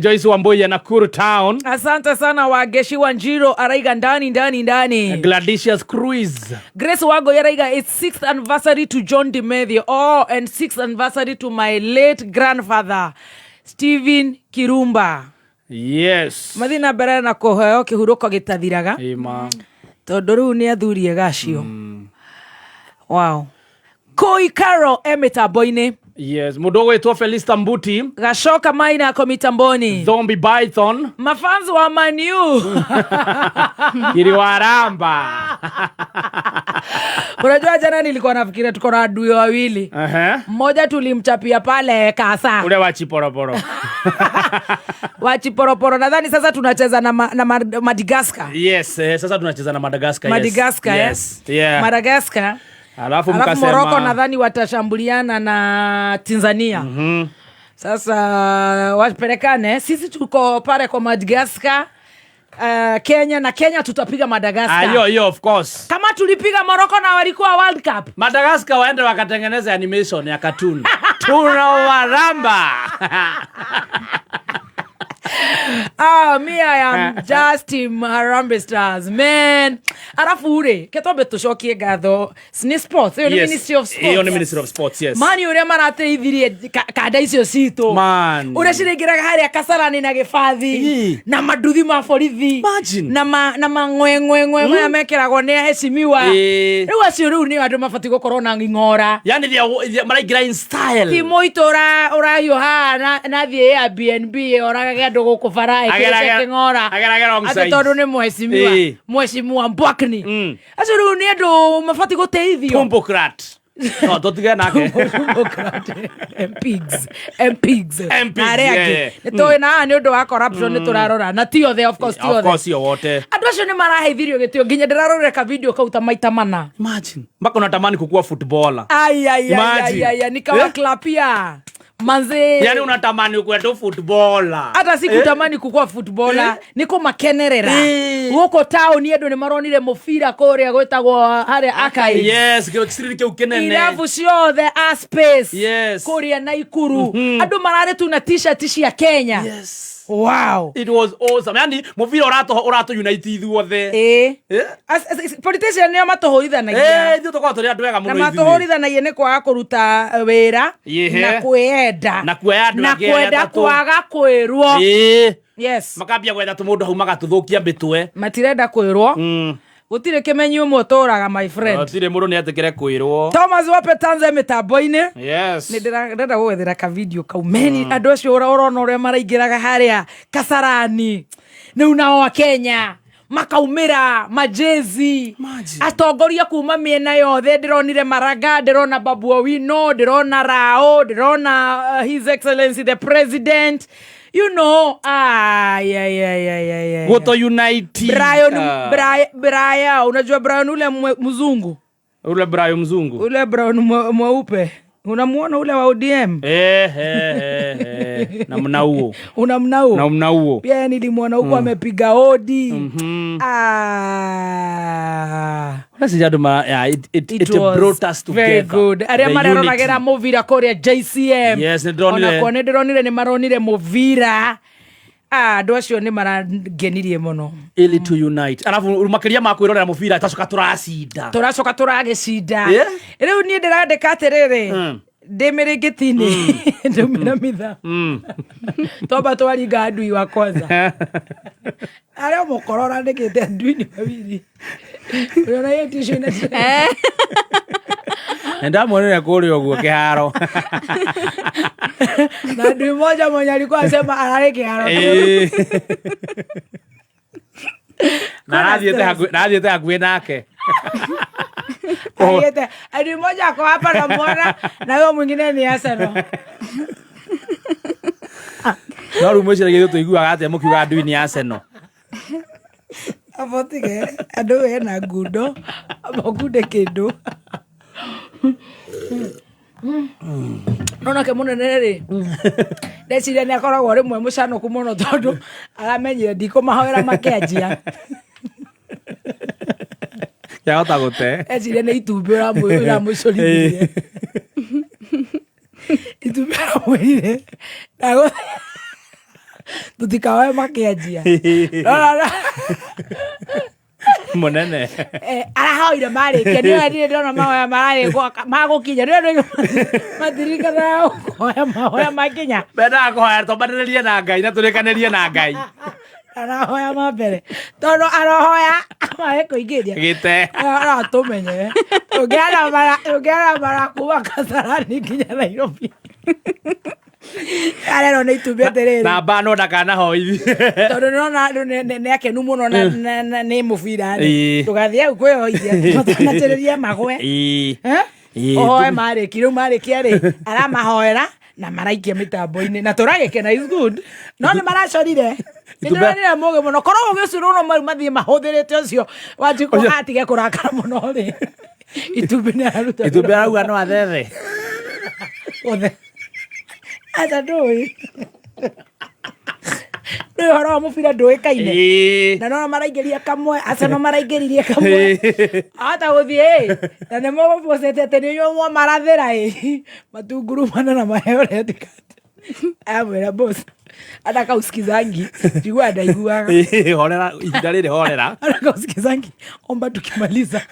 Joyce Wamboya Nakuru Town. Asante sana Wageshi Wanjiro araiga ndani. Gladicious Cruise. Grace Wago yaraiga it's 6th anniversary to John Dimethio. And 6th anniversary to my late grandfather Stephen Kirumba. Yes. Madina bere na koheo kihuruko gitathiraga. Ima. Tondu riu ni athurie gacio. Wow. Koi Karo emetaboine. Yes, mudogo wetu Felista Mbuti. Gashoka Maina kwa mitamboni. Zombie Python. Mafanzu wa Manu. Kiri waramba. Unajua jana nilikuwa nafikiria tuko na adui wawili. Mmoja tulimchapia pale Kasa. Ule wachiporoporo. Wachiporoporo. Nadhani sasa tunacheza na Madagascar. Yes, sasa tunacheza na Madagascar. Madagascar, yes. Yeah. Madagascar. Alafu mkasema Morocco nadhani watashambuliana na Tanzania. Sasa wapelekane. Sisi tuko pale kwa Madagascar. Kenya na Kenya tutapiga Madagascar. Yo, of course. Kama tulipiga Morocco na walikuwa World Cup. Madagascar waende wakatengeneza animation ya cartoon. Tunawaramba. Me I am just Team Harambee Stars, man. Arafu ure ketombe tucokie ngatho Sni Sports, yo ni Ministry of Sports. Yo ni Ministry of Sports, yes. Mani ure marateithirie kada icio cito. Man. Ure cirengeraga haria Kasarani na Gibathi na maduthi ma borithi. Imagine. Na mangwengwe maya mekiragwo ni heshimiwa. Riu acio riu ni andu mabati gukorwo na ngingora. Yani they maraingira in style. Timo itora urahiuha na thie Airbnb oraga andu guku bara ngora. Ati tondu ni mheshimiwa Mbwakni. Acio riu ni andu mabati guteithio. Pumbokrat. No, totige nake. MPs. Nitoe na ni undu wa corruption ni turarora na tio the of course tio. Of course yo wote. Andu acio ni maraheithirio gitio nginya ndirarorera ka video kauta maita mana. Imagine. Mbaka unatamani kukua footballer. Ai nikawa klapia. Manze. Yani unatamani ukue tu footballer. Hata sikutamani kukua footballer, niko makenerera. Huko town yedo ni maronire mufira korea gwetagwo hare akai. Yes, kirikiri ke ukenene. Iravu sio the space. Yes. Korea na Ikuru. Andu marare tu na t-shirt ya Kenya. Yes. Wow. It was awesome. Yani mufira orato unite ithuothe. Politician ni matohoithanagia. Ndio tokwa turi andu wega muno ithuothe. Na matohoithanagia ni kwaga kuruta wira na kwenda. Na kuoya andu na kwenda kwaga kwirwo. Yes. Makambia gwetha tumundu hau magatuthukia mbitwe. Matirenda kwirwo. Gutire kimenyi umwe toraga my friend. Gutire mundu ni atikire kwirwo. Thomas Wape Tanzania mitambo-ini. Yes. Ni ndenda gwethera ka video kaumeni andu acio urona uria maraingiraga haria Kasarani. Ni unao wa Kenya. Makaumira majezi atongoria kuma miena yothe ndironire Maraga ndirona Babu Owino ndirona Rao ndirona His Excellency the President. You know, Goto Unite. Brian, unajua Brian ule mzungu? Ule Brian mzungu. Ule Brian mweupe. Unamuona ule wa ODM? Namna huo. Unamna huo? Namna huo. Pia nilimuona huko amepiga hodi. It brought us together. Very good. Aria mararoragera movira korea JCM. Yes, ndironire ni maronire movira. Andu acio ni marangenirie muno. Ili to unite. Alafu makiria makwirorera muvira tacoka turacinda. Turacoka turagicinda. Riu ni ndirandika atiriri. Ndemerigitini ndumira mitha. Toba twaringa andui wa kwanza. Aria mukorora ndikite andui ni mawiri. Unaona hiyo t-shirt ina. Nenda muone kule uguo kiharo. Na ndui moja mwenye alikuwa asema alale kiharo. Na nadhiete hakuwe nake. Ndui moja ako hapa na muona na huyo mwingine ni Arsenal. Na rumwecira githu tuiguaga ate mukiuga ndui ni Arsenal. Abotige andu ena ngundo abakunde kindu. Nona ke muno nere ndeciria ni akoragwo rimwe mucanoku muno tondu aramenyire ndiko mahoera makianjia yahota gute eciria ni itumbi uramucorithie itumbi uramwire nago tutikawae makianjia munene arahoire marikia ndio ndona mahoya marari magukinya ndio matirika na mahoya makinya benda kuhoya tobanirie na Ngai na turikanirie na Ngai arahoya mambere tono arahoya amae kuingiria gite ara tumenye ugera mara kuwa Kasarani kinya Nairobi arero ni itumbete riri na bano ndakana hoithi tondu nona ne akenu muno na ni mufira ri tugathie kwihoithia tunatereria magwe oe mari kiru mari kiari ara mahoera na maraikia mitambo-ini na turagikena is good no ni maracorire ndirarire muge muno korwo ugicuru no mathie mahuthirite ucio wanjiku atige kurakara muno ri itumbi ni aruta itumbi arauga no athethe othe ata ndui ndio horo mufira ndui kaine na no maraingeria kamwe asa no maraingeririe kamwe ata guthie na ne mo posete tenyo mo marathera matunguru mana na maheo retikati amwera boss Anaka usikizangi. Jua adaigua. Horera idalile horera. Anaka usikizangi. Omba tukimaliza.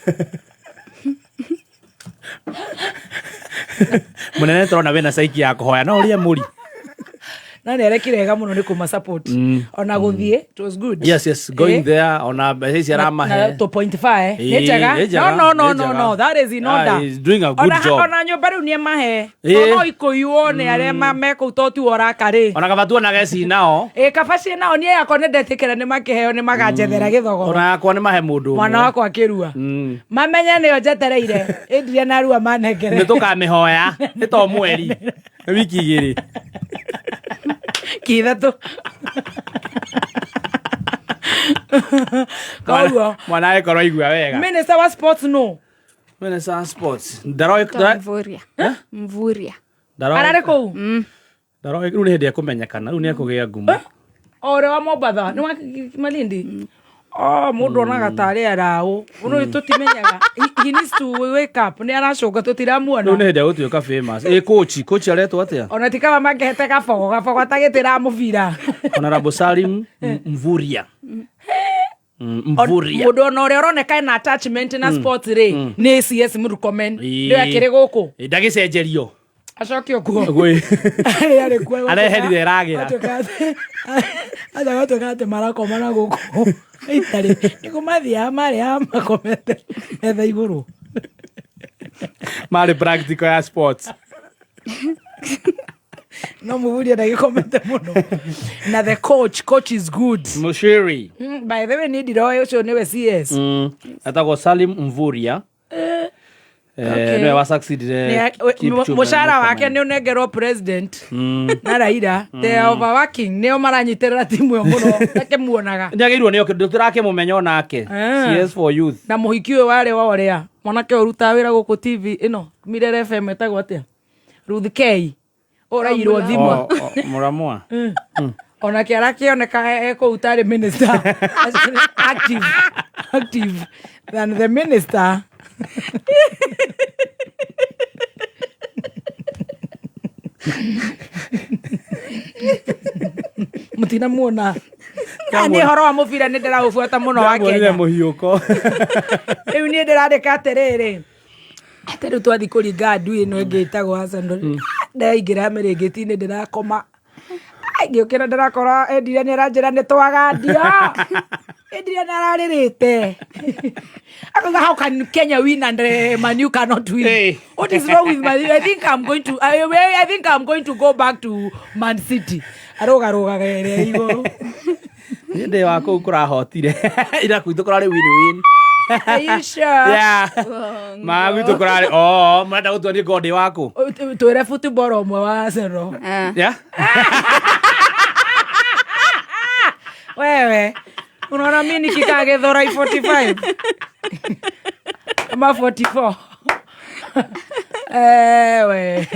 Munene turona wena saiki ya kuhoya no uria muri. Nani arekirega muno ni kuma support. Ona guthie it was good. Yes, going there ona besi arama he. Na 2.5 Nechega. No, that is in order. He's doing a good job. Ona nyumba riu ni mahe. No ikoyuo ne arema meko utotu orakari. Ona kabatu na gesi nao. Kabasi nao ni yako ne ndetikira ni makiheo ni magajethera githogo. Ona yakwa ni mahe mundu. Mwana wako akirua. Mamenya ni ojetereire. Indire na rua manengere. Nitukamehoya. Nito mweri. Wiki igiri. Kidatu. Kauo. Mwana ekoro igua wega. Minister wa sports no. Minister wa sports. Daro Mvuria. Arare ko. Daro riu ni hende kumenyekana riu ni akugia ngumo. Ore wa Mombasa ni wa Malindi. Mundu onaga tari arao. Uno tutimenyaga. He needs to wake up. Ni aracoka tutiramuona. No ni hende gutuika famous. Coach aretwo atia. Ona tikaba mangehete gafogo atagitira muvira. Honorable Salim Mvuria. Mvuria. Mundu ona ore oroneka na attachment na sports ri ni CS mu recommend. Ndio akire guku. Ndagicenjerio. Acokio kuo. Gwe. Ari kuo. Areherire ragira. Aja gate marakoma na guku. Itari. Niko mathia mari amakomete. Etha iguru. Mari practical ya sports. No Mvuria ndagikomete muno. Na the coach is good. Mushiri. By the way need royo so newe CS. Atago Salim Mvuria. No wa succeed. Mushara wake ni unegero president. Na Raila they are overworking neo maranyiterera timu yo muno take muonaga. Ndagirwo nio kindu turake mumenya nake. CS for youth. Na muhikiwe wale wa orea. Mwanake uruta wira guku TV ino Mirere FM etagwo atia. Ruth K. Ora iro thimwa. Muramwa. Ona kiara kioneka eko utare minister. Active than the minister. Mutina muona. Ani horo wa muvira ni ndira ufuata muno wa Kenya. Ni muhiuko. Riu ni ndira ndikaterere. Ateru twathi kuringa ndui ino ngitagwo Hassan. Ndaingira mirigiti-ini ndirakoma. Ngiukira ndirakora endire ni aranjira ni twagandio. Endire nararirite. Akuga how can Kenya win and Man U cannot win? Hey. What is wrong with Man U? I think I'm going to go back to Man City. Aroga gere iguru. Ninde wako ukurahotire. Ira kuitu kurari win. Are you sure? Yeah. Magu to kurari. Mrada utwani gode wako. Twere football omwe wa Arsenal. Yeah. Wewe. Unaona mimi nikikage dhora 45. Ama 44. We.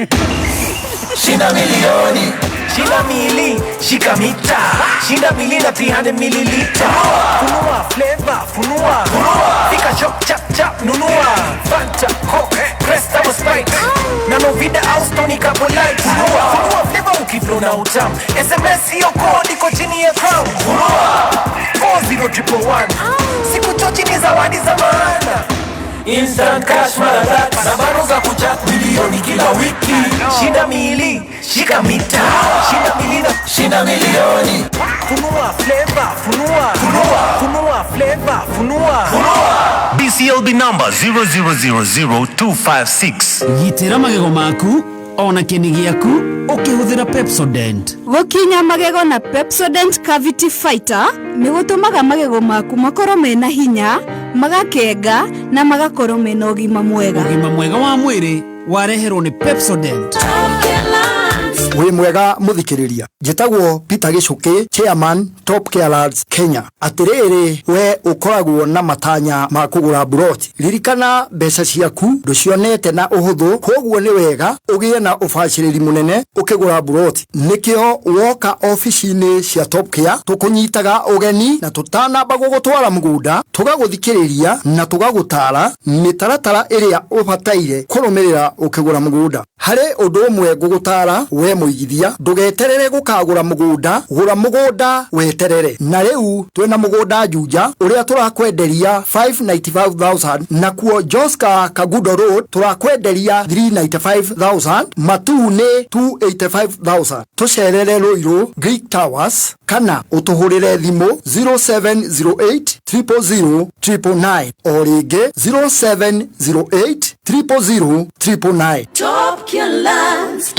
Shinda milioni, shinda mili, shika mita, shinda mili na 300 mililita. Funua flavor, funua, fika shop chap chap, nunua Fanta, Coke, Cresta or Sprite, Nano Vida au Stony Light. Funua flavor ukiflow na utamu, SMS hiyo code iko chini ya crown. Funua 40111, siku chochi ni zawadi za maana. Instant cash maradat, nambaro za kuchat milioni kila wiki. Shinda mili, shika mita, shinda mili na shinda milioni. Funua flavor, funua flavor, funua. BCLB number 0000256. Gitira magego maku ona kini giaku ukihuthira Pepsodent. Gukinya magego na Pepsodent Cavity Fighter ni gutumaga magego maku makoro mena hinya, magakenga na magakorwo mena ũgima mwega. Ũgima mwega wa mwĩrĩ wareherwo ni Pepsodent. Wi mwega muthikiriria, njitagwo Peter Gicuki, chairman Top Care Lads Kenya. Atiriri we ukoragwo na matanya ma kugura buroti, ririkana mbeca ciaku nducionete na uhuthu, koguo ni wega ugie na ubaciriri munene ukigura buroti. Nikio woka ofici-ini cia Top Care tukunyitaga ugeni na tutanamba gugutwara mugunda, tugaguthikiriria na tugagutara mitaratara iria ubataire kurumirira ukigura mugunda. Hari undu umwe gugutara we muigithia ndugeterere gukagura mugunda gura mugunda weterere na riu twina mugunda Juja uria turakwenderia 595,000 na kuo Joska Kagudo Road turakwenderia 395,000 Matune 285,000 tucerere Ruiru Greek Towers kana utuhurire thimu 0708 000 999 o ringi 0708 000 999. Top Killers.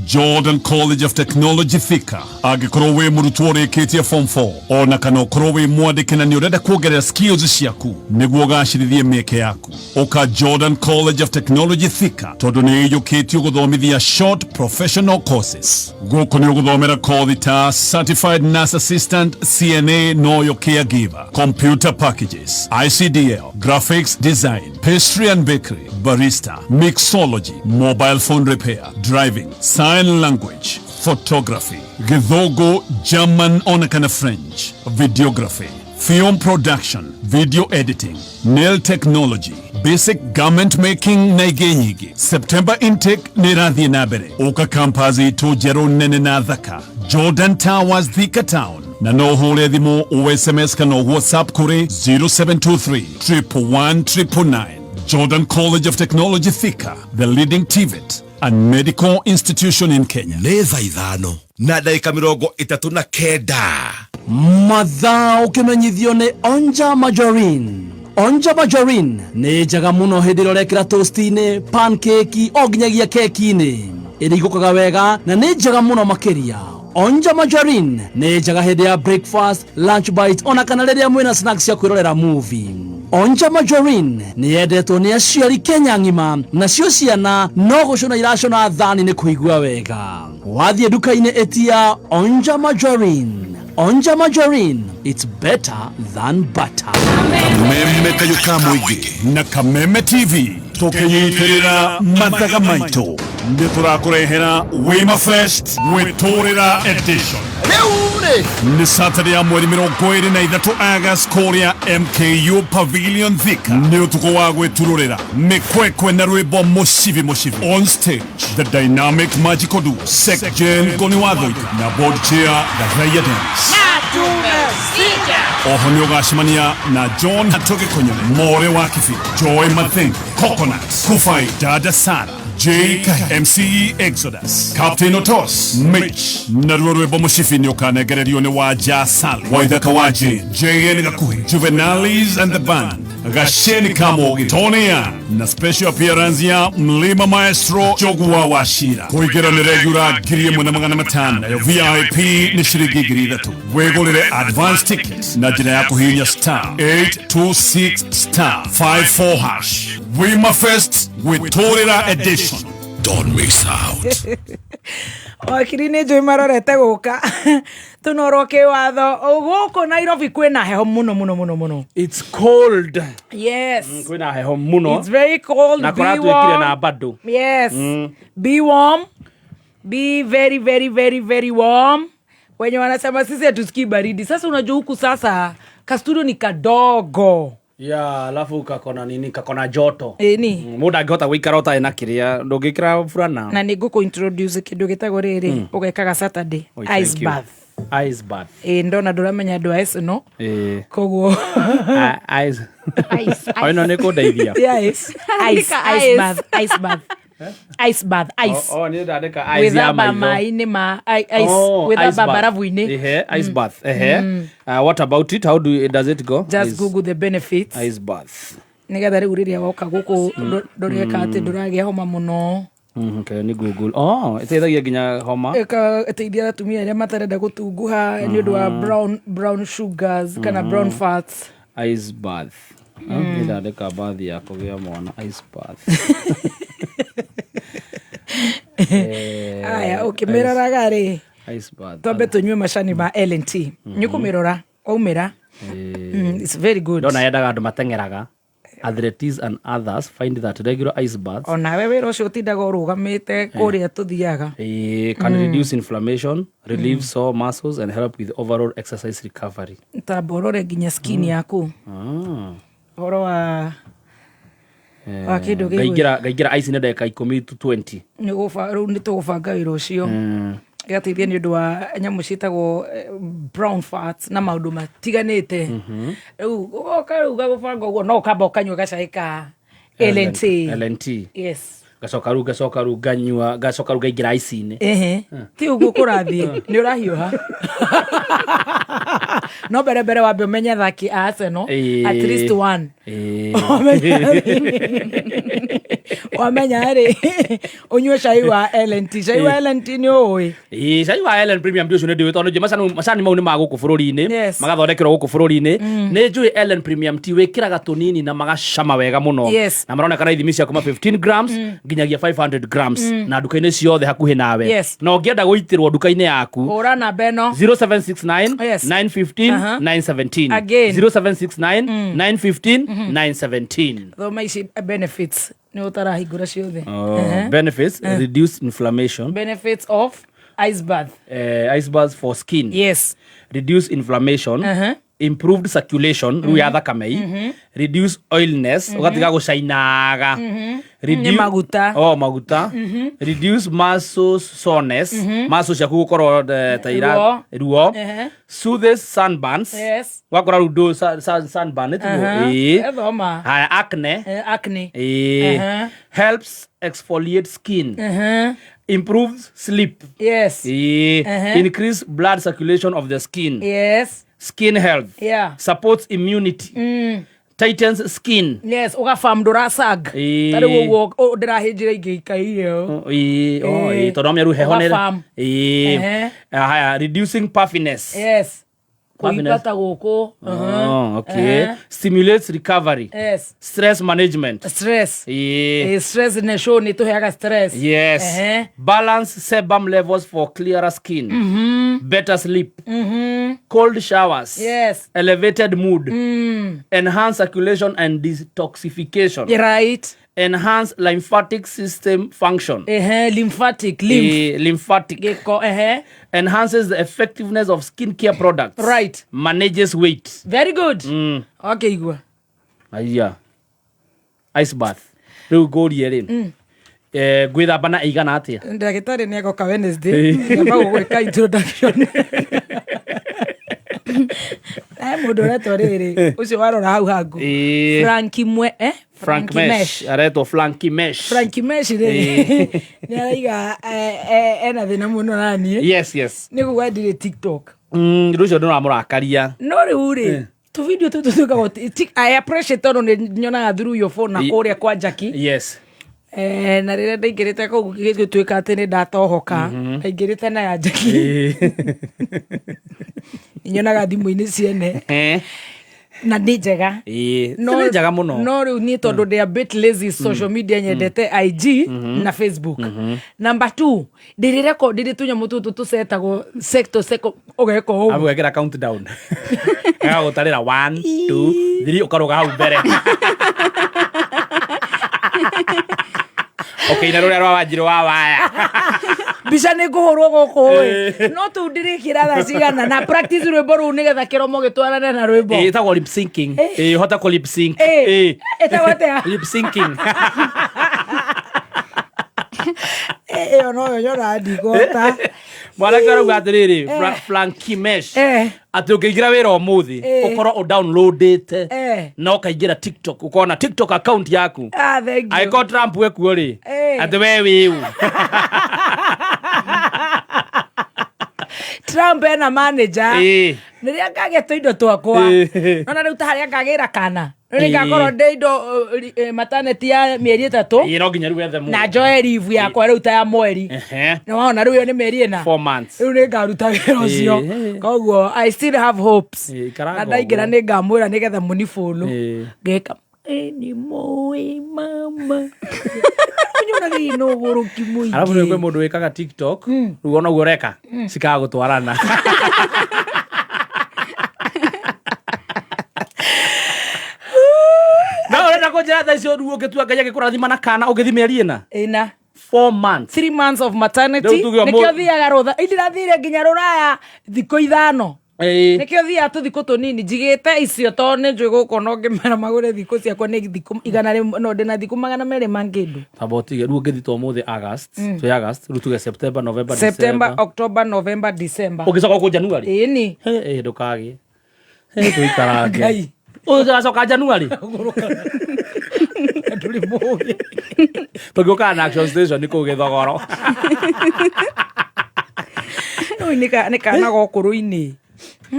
Jordan College of Technology Thika agikorwo wi murutwo rikitie form 4 ona kana ukorwo wi mwandiki na ni urenda kuongerera skills ciaku niguo gacirithie mieke yaku uka Jordan College of Technology Thika tondu ni yukitio guthomithia short professional courses guku ni uguthomera kothi ta certified nurse assistant CNA no yo caregiver computer packages ICDL graphics design pastry and bakery barista mixology mobile phone repair driving sign language, photography, Githogo, German on a French, videography, film production, video editing, nail technology, basic garment making na igenyigi. September intake ni radhi nabere. Oka kampazi to jero nene na dhaka. Jordan Towers Thika Town. Na no hole dhimo o SMS ka no WhatsApp kure 0723 111 999. Jordan College of Technology Thika, the leading TVET and medical institution in Kenya. Nĩ thaa ithano na ndagĩka 39 mathaa ukimenyithio ni Onja Majorin. Onja Majorin ni njega muno hindi rorekira toast-ini pancake o nginyagia keki-ini irigukaga wega na ni njega muno makiria. Onja Majorin ni njega hindi ya breakfast, lunch bite ona kana riria mwina snacks ya kwirorera movie. Onja Majorin ni yendetwo ni aciari Kenya ng'ima nacio ciana no gucuna iracona thani ni kuigua wega. Wathie duka-ini etia Onja Majorin. Onja Majorin, it's better than butter. Kameme kayuka mwigi na Kameme TV tukinyitirira mathaga maitu ndi turakurehera Wima Fest Witorera Edition. Ni Saturday ya mweri 23 August Korea MKU Pavilion Thika ni utuko wa gwitururira mikwekwe na rwimbo mushivi on stage the dynamic magical duo Sekjen Goniwadhoika na board chair the Raya Dance oho ni ugashimania na John Hatoge Konyole More wa Kifi Joy Mathing Coconut Kufai Dada Sara J. MCE Exodus Captain Otos Mitch Naruwe Bomushifi Nyokanegererio ni Waja Sali Waidaka Waji JN Gakuhi Juvenalis and the Band Gasheni Kamogi Tonya na special appearance ya Mlima Maestro Jogua Washira kuigira ni regular girie muna magana matano ya VIP ni shiringi giri thatu wegulire advance tickets na jina yako hinya star 826 star 54 hash Wima Fest Witorera Edition. Don't miss out. Wakirine Joy marorete guka tunoroke watho guku Nairobi kwina heho muno. It's cold. Yes. Kwina heho muno. It's very cold. Na kora tuikire na bado. Yes. Be warm. Be very warm. Wenye wanasema sisi hatusikii baridi. Sasa unajua huku sasa kastudio ni kadogo. Ya, alafu kakona nini, kakona joto. Ni. Muda gota wikara ota ina kiria, ndogikira furana. Na niguko introduce kidu gitago riri, ugekaga Saturday, ice bath. Ice bath. Ndona nduramenya ndu ice no. Koguo. Ice. Oino niko daithia. Yes. Ice bath. Ice bath, ice. Ni ndandika ice ya maitho. Mai-ini ma ice with barafu-ini. Ice bath. What about it? How does it go? Just Google the benefits. Ice bath. Nigetha riu riria woka guku ndoreka ati nduragia homa muno. Okay, ni Google. Iteithagia nginya homa. Iteithia atumia aria matarenda gutunguha ni undu wa brown sugars kana brown fats. Ice bath. Ni ndandika bath ya kugia mwana ice bath. Aya, ukimirora gari ice bath. Tobe tunywe macani ma L&T. Nyukumirora waumira. It's very good. Ndona yendaga andu matengeraga. Athletes and others find that regular ice baths ona wewe rocio tindaga urugamite kuria tuthiaga can reduce inflammation, relieve sore muscles and help with overall exercise recovery. Taborore ginya skin yaku. Oro wa wa kindu gä ngaingĩra ice nĩ ndagĩka 10 to 20 rĩu nĩ tũgũbanga wĩra ũcio gĩgateithia nĩ ũndũ wa nyamũ ciĩtagwo brown fats na maũndũ matiganĩte rĩu ũgoka rĩu gagũbanga ũguo no ũkamba ũkanyua gacai ka LNT yes gacoka rĩu nganyua gacoka rĩu ngaingĩra ice-inĩ ti ũguo kũrathiĩ nĩ ũrahiũha no mbere wambe ũmenye athaki a Arsenal at least one wamenya rĩ ũnyue cai wa LNT cai wa LNT nĩ ũĩ cai wa LN Premium ndio ndio ndĩwĩ tondũ macani mau nĩ ma gũkũ bũrũri-inĩ magathondekerwo gũkũ bũrũri-inĩ nĩ njũĩ LN Premium ti wĩkĩraga tũnini na magacama wega mũno na maroneka na ithimi cia kuma 15 grams nginyagia 500 grams na nduka-inĩ ciothe hakuhĩ nawe no ngĩenda gũitĩrwo nduka-inĩ yaku hũra namba ĩno 0769 915 917 again 0769 915 917 thoma ici benefits nĩ ũtarahingũra ciothe benefits reduce inflammation benefits of ice bath ice bath for skin yes reduce inflammation improved circulation rĩu ya thakame reduce oiliness ũgatiga gũcainaga reduce maguta reduce muscles soreness muscles ciaku gũkorwo ta ruo soothes sunburns wakora rũndũ sunburn thoma haya acne helps exfoliate skin improves sleep increase blood circulation of the skin skin health supports immunity tightens skin ugafam ndurasag tari wowo ndirahĩnjĩra ingĩ ikaire tondũ mĩaru heho nĩ haya reducing puffiness kuipata gũkũ stimulates recovery stress management stress nĩ show nĩ tũheaga stress balance sebum levels for clearer skin better sleep cold showers elevated mood enhance circulation and detoxification enhance lymphatic system function lymphatic enhances the effectiveness of skincare products manages weight very good okay igua ice bath rĩu ngũrie rĩ gwĩthamba na igana atĩa ndagĩtarĩ nĩ agoka Wednesday ngamba gũgwĩka introduction mũndũ ũretwo rĩrĩ ũcio warora hau hangu Frank Mesh aretwo Frankie Mesh rĩrĩ nĩ araiga ena thĩna mũno naniĩ nĩ gũgwendire TikTok rĩu ũcio ndĩramũrakaria no rĩu rĩ tũvideo tũtũ tũkagwo I appreciate tondũ nĩ nyonaga through your phone na kũrĩa kwa Jackie na rĩrĩa ndaingĩrĩte kũu gĩgĩtuĩka atĩ nĩ ndatohoka ndaingĩrĩte na ya Jackie nyonaga thimũ-inĩ ciene na nĩ njega nĩ njega mũno no rĩu niĩ tondũ ndĩ a bit lazy social media nyendete IG na Facebook number 2 ndĩrĩ tũnyamũ tũtũ tũcetagwo sector ũgeka ũguo agwĩkĩra countdown agagũtarĩra 1 2 3 ũkarũga hau mbere na rũrĩa rwa Wanjirũ wa waya mbica nĩ ngũhũrwo gũkũ no tũu ndĩrĩkĩra thaa cigana na practice rwĩmbo rũu nĩgetha kĩromo gĩtwarane na rwĩmbo ĩtagwo lip syncing hota kũ lip sync ĩtagwo atĩa lip syncing ĩyo noyo nyona ndigota mwanake arauga atĩrĩrĩ Frankie Mesh atĩ ũkĩingĩra wĩra ũmũthĩ ũkorwo ũdownloadĩte na ũkaingĩra TikTok ũkona TikTok account yaku agĩkorwo Trump wekuo rĩ atĩ we wĩu Trump ena manager rĩrĩa ngagetwo indo twakwa ona rĩu ta harĩa ngagĩra kana rĩrĩa ngakorwo ndĩ indo maternity ya mĩeri 3 no nginya rĩu wethe na njoe leave yakwa rĩu ta ya mweri na wona rĩu nĩ mĩeri ĩna 4 months rĩu nĩ ngaruta wĩra ũcio koguo I still have hopes na ndaingĩra nĩ ngamwĩra nĩgetha mũnibũlũ ngeka nĩ mũĩ mama nyonaga no gũrũki mũingĩ arabu nĩ mũndũ wĩkaga TikTok rĩu ona guo reka cikaga gũtwarana na ũrenda kũnjĩra thaa icio rĩu ũngĩtua Ngai agĩkũrathima na kana ũgĩthi mĩeri ĩna 4 months 3 months of maternity nĩkĩo thiaga rũtha indirathire nginya rũraya thikũ 5 nikio thia tuthiko tunini njigite icio to ni njui guko no ngimera magure thiko ciakwa ni thiko igana no ndina thiko magana mere mangindu tabotige ru ngithi to muthi August so August ru tuge September November September October November December ugicoka ku January ni ndukagi tuikarage ugacoka January tuli mugi tugoka na action station niko githogoro no nika na gokuru-ini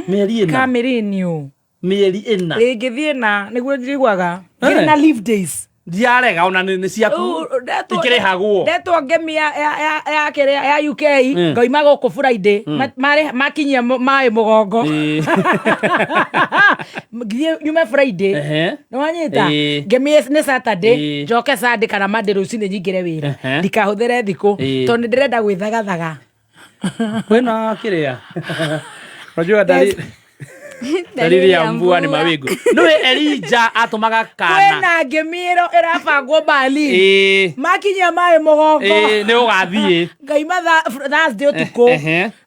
mieri ina kamerinio mieri ina ngithie na niguo njiguaga ngina leave days ndiarega ona ni ciaku ikirihagwo ndetwo ngemia ya kire ya UK ngoima goko Friday mare makinyia mai mugongo ngithie nyume Friday no wanyita ngemia ni Saturday njoke Sunday kana Monday rucine nyingire wira ndikahuthere thiko to ni ndirenda gwithagathaga wena kiria unajua dalili ya mvua ni mawingu niwe Elijah atumaga kana wena ngemiro irabangwo Bali makinya mai mugongo ni ugathie ngaima Thursday utuko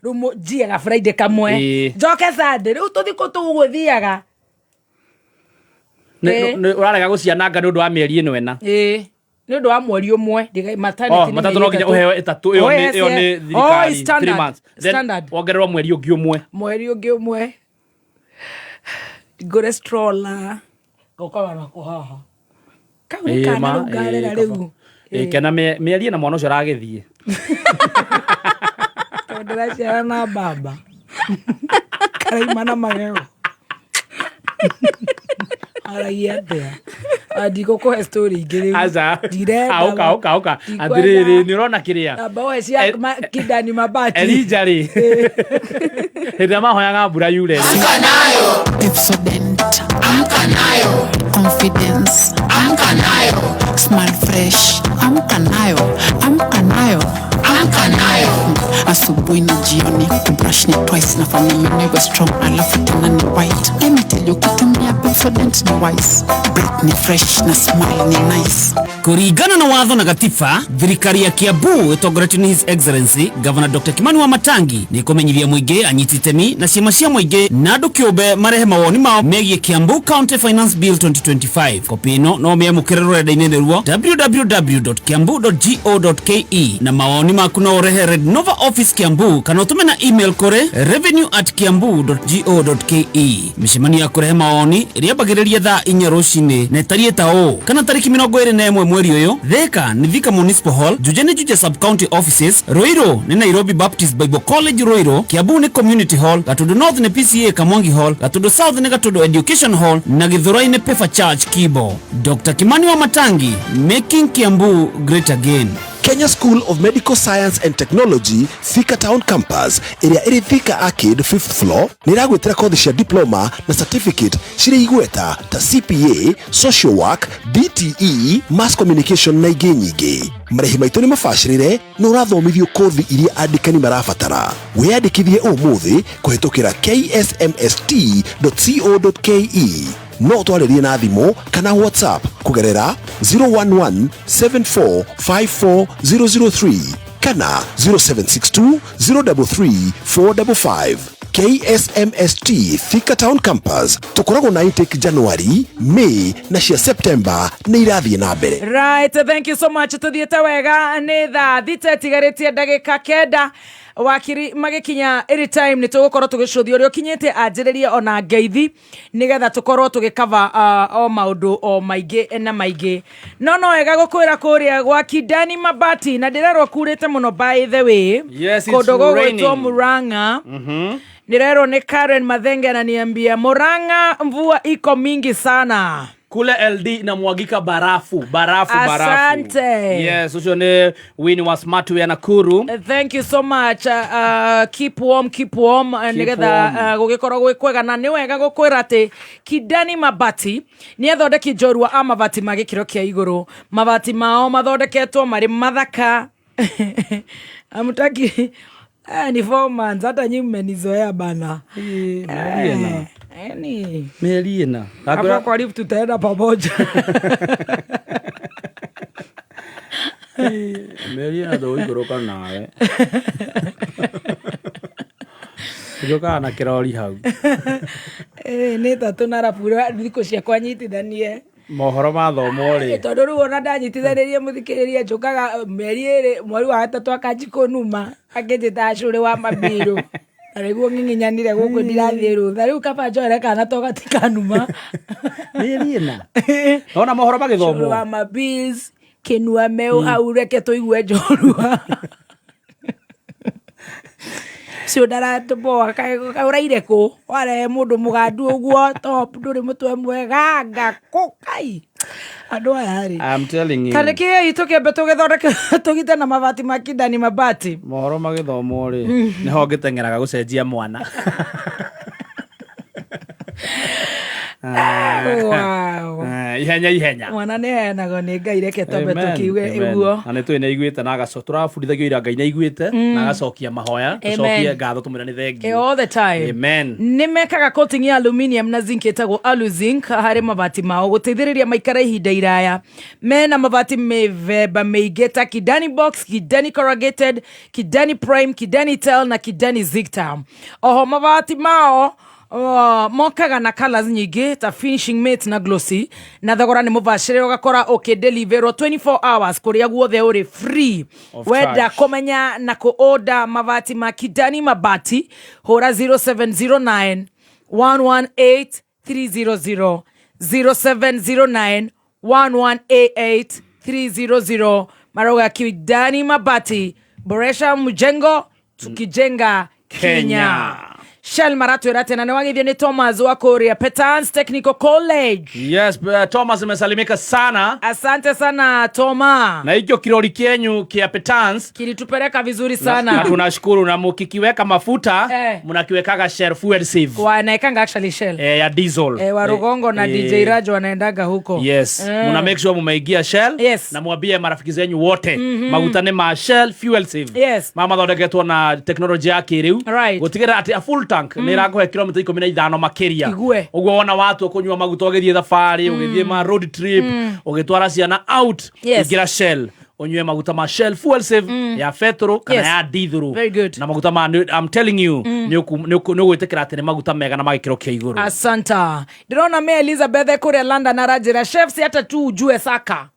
rumo jiaga Friday kamwe njoke Sunday riu tuthiko tuguthiaga ni urarega guciananga ni undu wa mieri ino ena ni undu wa mweri umwe maternity matatu no nginya uheo itatu iyo ni thirikari 3 months then wongererwo mweri ungi umwe ngure stroller gokora na kuhaha kauri kana rugarera riu kena mieri na mwana ucio aragithie tondera cia na baba karaima na magego aragia ndia ndiko ko story ingiri aza auka athiriri ni urona kiria baba cia kidani mabati Elijah ri hĩndĩ mahoyaga mbura yure nayo Pepsodent amka nayo confidence amka nayo smile fresh amka nayo asubuhi na jioni kubrush ni twice na family never strong alafu tena ni white let me tell you kutumia Pepsodent ni wise breath ni fresh na smile ni nice kuringana na watho na gatiba thirikari ya Kiambu itongoretio ni His Excellency Governor Dr. Kimani Wamatangi ni kumenyithia muingi anyiti itemi na ciama cia muingi na andu kiumbe marehe mawoni mao megie Kiambu County Finance Bill 2025 kopi ino no miamukire rurenda-ini ruo www.kiambu.go.ke na mawoni maku no urehe Red Nova Office Kiambu kana utume na email kuri revenue@kiambu.go.ke micemania ya kurehe mawoni iriambagiriria thaa 4 rucini na itarie ta kana tariki 21 mweri uyu Thika ni Thika Municipal Hall Juja ni Juja Sub County Offices Ruiru ni Nairobi Baptist Bible College Ruiru Kiambu ni Community Hall Gatundu North ni PCA Kamwangi Hall Gatundu South ni Gatundu Education Hall na Githurai ni Pefa Church Kibo. Dr. Kimani Wamatangi, making Kiambu great again. Kenya School of Medical Science and Technology Thika Town Campus area iri Thika Arcade 5th floor niragwetera kothi cia diploma na certificate ciri igweta ta CPA, social work, DTE, mass communication na ingĩ nyingĩ. Marĩhi maitũ nĩ mabacĩrĩre na ũrathomithio kothi iria andĩkani marabatara. Wĩyandĩkithie ũmũthĩ kũhetũkĩra ksmst.co.ke. No twarĩrie na thimũ kana WhatsApp kugerera 011-7454-003 kana 0762-033-455. KSMST Thika Town Campus tukoragwo na intake January, May na cia September na irathiĩ na mbere. Right, thank you so much. Tuthiĩte wega nĩ thaa thita tigarĩtie ndagĩka 9 wakiri magikinya every time ni tugukorwo tugicuthio uri ukinyite anjiriria ona ngeithi nigetha tukorwo tugikava o maundu o maingi na maingi no wega gukwira kuria gwa Kidani Mabati na ndirerwo kurite muno by the way kundu gugwitwo Murang'a ndirerwo ni Karen Mathenge ananiambia Murang'a mvua iko mingi sana kule LD na mwagika barafu. Asante. Yes, ucio ni Winnie wa Smart Way Nakuru. Thank you so much. Keep warm. Nigetha gugikorwo gwikwega na ni wega gukwira ati Kidani Mabati ni athondeki njorua a mabati magikiro kia iguru. Mabati mao mathondeketwo mari mathaka. Amutaki ni 4 months hata nyinyi mmenizoea bana. Melina. Hapo kwa lift tutaenda pamoja. Melina ndo igoroka nawe. Tujoka na kirori hau. Nĩ tatu na rapura thikũ cia kwanyitithanie. Mohoro ma thomo ri. Tondũ rĩu ona ndanyitithanirie mũthikĩrĩria njokaga mĩeri ĩrĩ mweri wa gatatũ akanjikwo numa akĩnjĩta cũrĩ wa mabiru. Arĩguo ng'ing'inyanire gũkũ ndirathiĩ rũtha rĩu kaba njoere kana to gatikanuma. Nĩ na. Ona mohoro magĩthomwo. Cũrĩ wa mabis kĩnua meu hau reke tũigue njorua. Cio ndaratuboa kauraire kũ ware mũndũ mũgandu ũguo top ndũrĩ mũtwe mwega ngakũkai andũ aya rĩ. I'm telling you. Tarĩkĩ itũkĩambe tũgĩthondeke tũgite na mabati ma Kidani mabati. Mohoro magĩthomwo rĩ nĩho ngĩteng'eraga gũcenjia mwana. Wow. Ihenya. Mwana nĩ heanago nĩ Ngai reke twambe tũkiuge ũguo. Na nĩ twĩ nĩ iguĩte na agacoka tũrabundithagio ira Ngai nĩ iguĩte na agacokia mahoya tũcokie ngatho tũmwĩra nĩ thengiũ. All the time. Amen. Nĩ mekaga coating ya aluminium na zinc ĩtagwo Aluzinc harĩ mabati mao gũteithĩrĩria maikara ihinda iraya. Mena mabati mĩthemba mĩingĩ ta Kidani Box, Kidani Corrugated, Kidani Prime, Kidani Tel na Kidani Zigtar. Oho mabati mao mokaga na colors nyingĩ ta finishing matte na glossy na thogora nĩ mũbacĩrĩre ũgakora ũkĩdeliverwo 24 hours kũrĩa guothe ũrĩ free. Wenda kũmenya na kũ-order mabati ma Kidani mabati hũra 0709 118 300 0709 1188 300 Maroga Kidani mabati boresha mjengo tukijenga Kenya. Shell Maratwira tena nawagithio ni Thomas wa Korea Petans Technical College. Yes, Thomas umesalimika sana. Asante sana Thomas. Na hicho kirori kenyu kia Petans kilitupeleka vizuri sana. Na tunashukuru na mkikiweka mafuta mnakiwekaga Shell fuel save. Wanaekanga actually Shell. Ya diesel. Wa Rugongo na DJ Rajo wanaendaga huko. Yes. Muna make sure mumeingia Shell. Yes. Na mwambie marafiki zenyu wote maguta ni ma Shell fuel save. Yes. Mama thondeketwo na technology ya kiriu. Gutigera ati a full tank ni rakohe kilomita 15 makiria. Uguo wona watu kunywa maguta ugithie thabari ugithie ma road trip ugitwara ciana out igira Shell onywe maguta ma Shell fuel save ya petrol kana ya diesel na maguta ma I'm telling you ni gwitikira ati ni maguta mega na magikiro kia iguru. Asanta ndirona me Elizabeth kure London na rajira chefs hata tu ujue Saka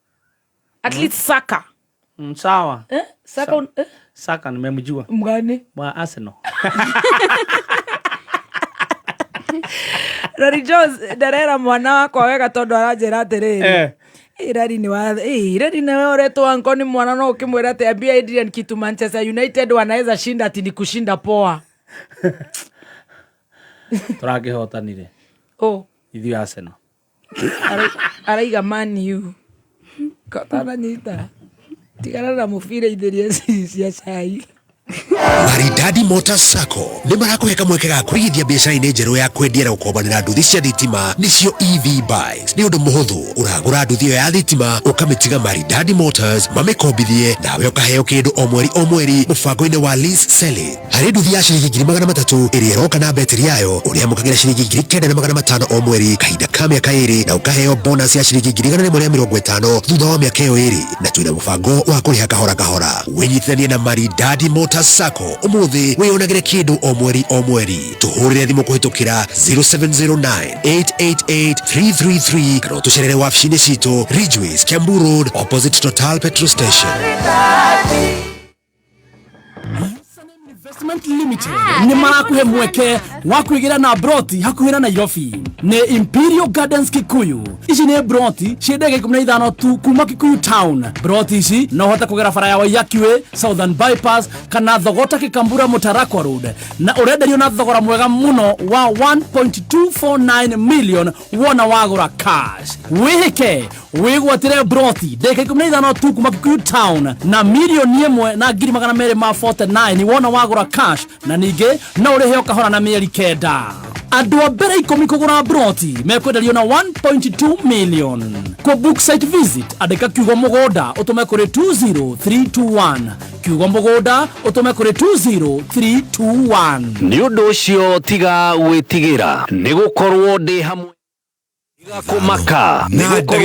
at least Saka sawa Saka Saka nimemjua mgani wa Arsenal. Rari Jones darera mwana wako wega tondu aranjira atiriri irari ni wa irari na oreto wanko ni mwana no ukimwira ati ambia Adrian kitu Manchester United wanaweza shinda ati ni kushinda poa. Turakihotanire ithi Arsenal araiga Man U kotana nyita tigana na mufire ithirie cia chai. Maridadi Motors Sacco nĩ marakũheka mweke ga kũigithia biacara-inĩ njerũ ya kwendia na gũkombanĩra nduthi cia thitima nĩcio EV bikes. Nĩ ũndũ mũhũthũ ũragũra nduthi ĩyo ya thitima ũkamĩtiga Maridadi Motors mamĩkombithie nawe ũkaheo kĩndũ o mweri mũbango-inĩ wa lease selling. Harĩ nduthi ya ciringi 300 ĩrĩa ĩroka na betiri yayo ũrĩamũkagĩra ciringi 9,500 o mweri kahinda ka mĩaka 2 na ũkaheo bonus ya ciringi 150 thutha wa mĩaka ĩyo 2 na twĩna mũbango wa kũrĩha kahora kahora. Wĩnyitithanie na Maridadi Motors Sacco umuthi wĩonagĩre kĩndũ o mweri tuhũrĩre thimũ kũhĩtũkĩra 0709 888 333 kana ũtũcerere wabici-inĩ citũ Ridgeways Kiambu Road opposite Total Petrol Station. Investment Limited ni marakuhe mweke wa kwigira na broti hakuhĩ na Nairobi ni Imperial Gardens Kikuyu. Ici ni broti ciendege 15 tu kuma Kikuyu town. Broti ici no hota kugera bara ya Waiyaki Way, Southern Bypass kana Thogota Kikambura Mutarakwa Road na urenderio na thogora mwega muno wa 1.249 million wona wagura cash. Wihike wigwatire broti ndeke 15 tu kuma Kikuyu town na milioni 1 na 249 wona wagura cash na ningĩ no ũrĩhe ũkahora na mĩeri 9. Andũ a mbere 10 kũgũra broti mekwenderio na 1.2 million. Kwa book site visit andĩka kiugo mũgũnda ũtũme kũrĩ 20321 kiugo mũgũnda ũtũme kũrĩ 20321. Nĩ ũndũ ũcio tiga gwĩtigĩra nĩ gũkorwo ndĩ hamwe kumaka na ndagika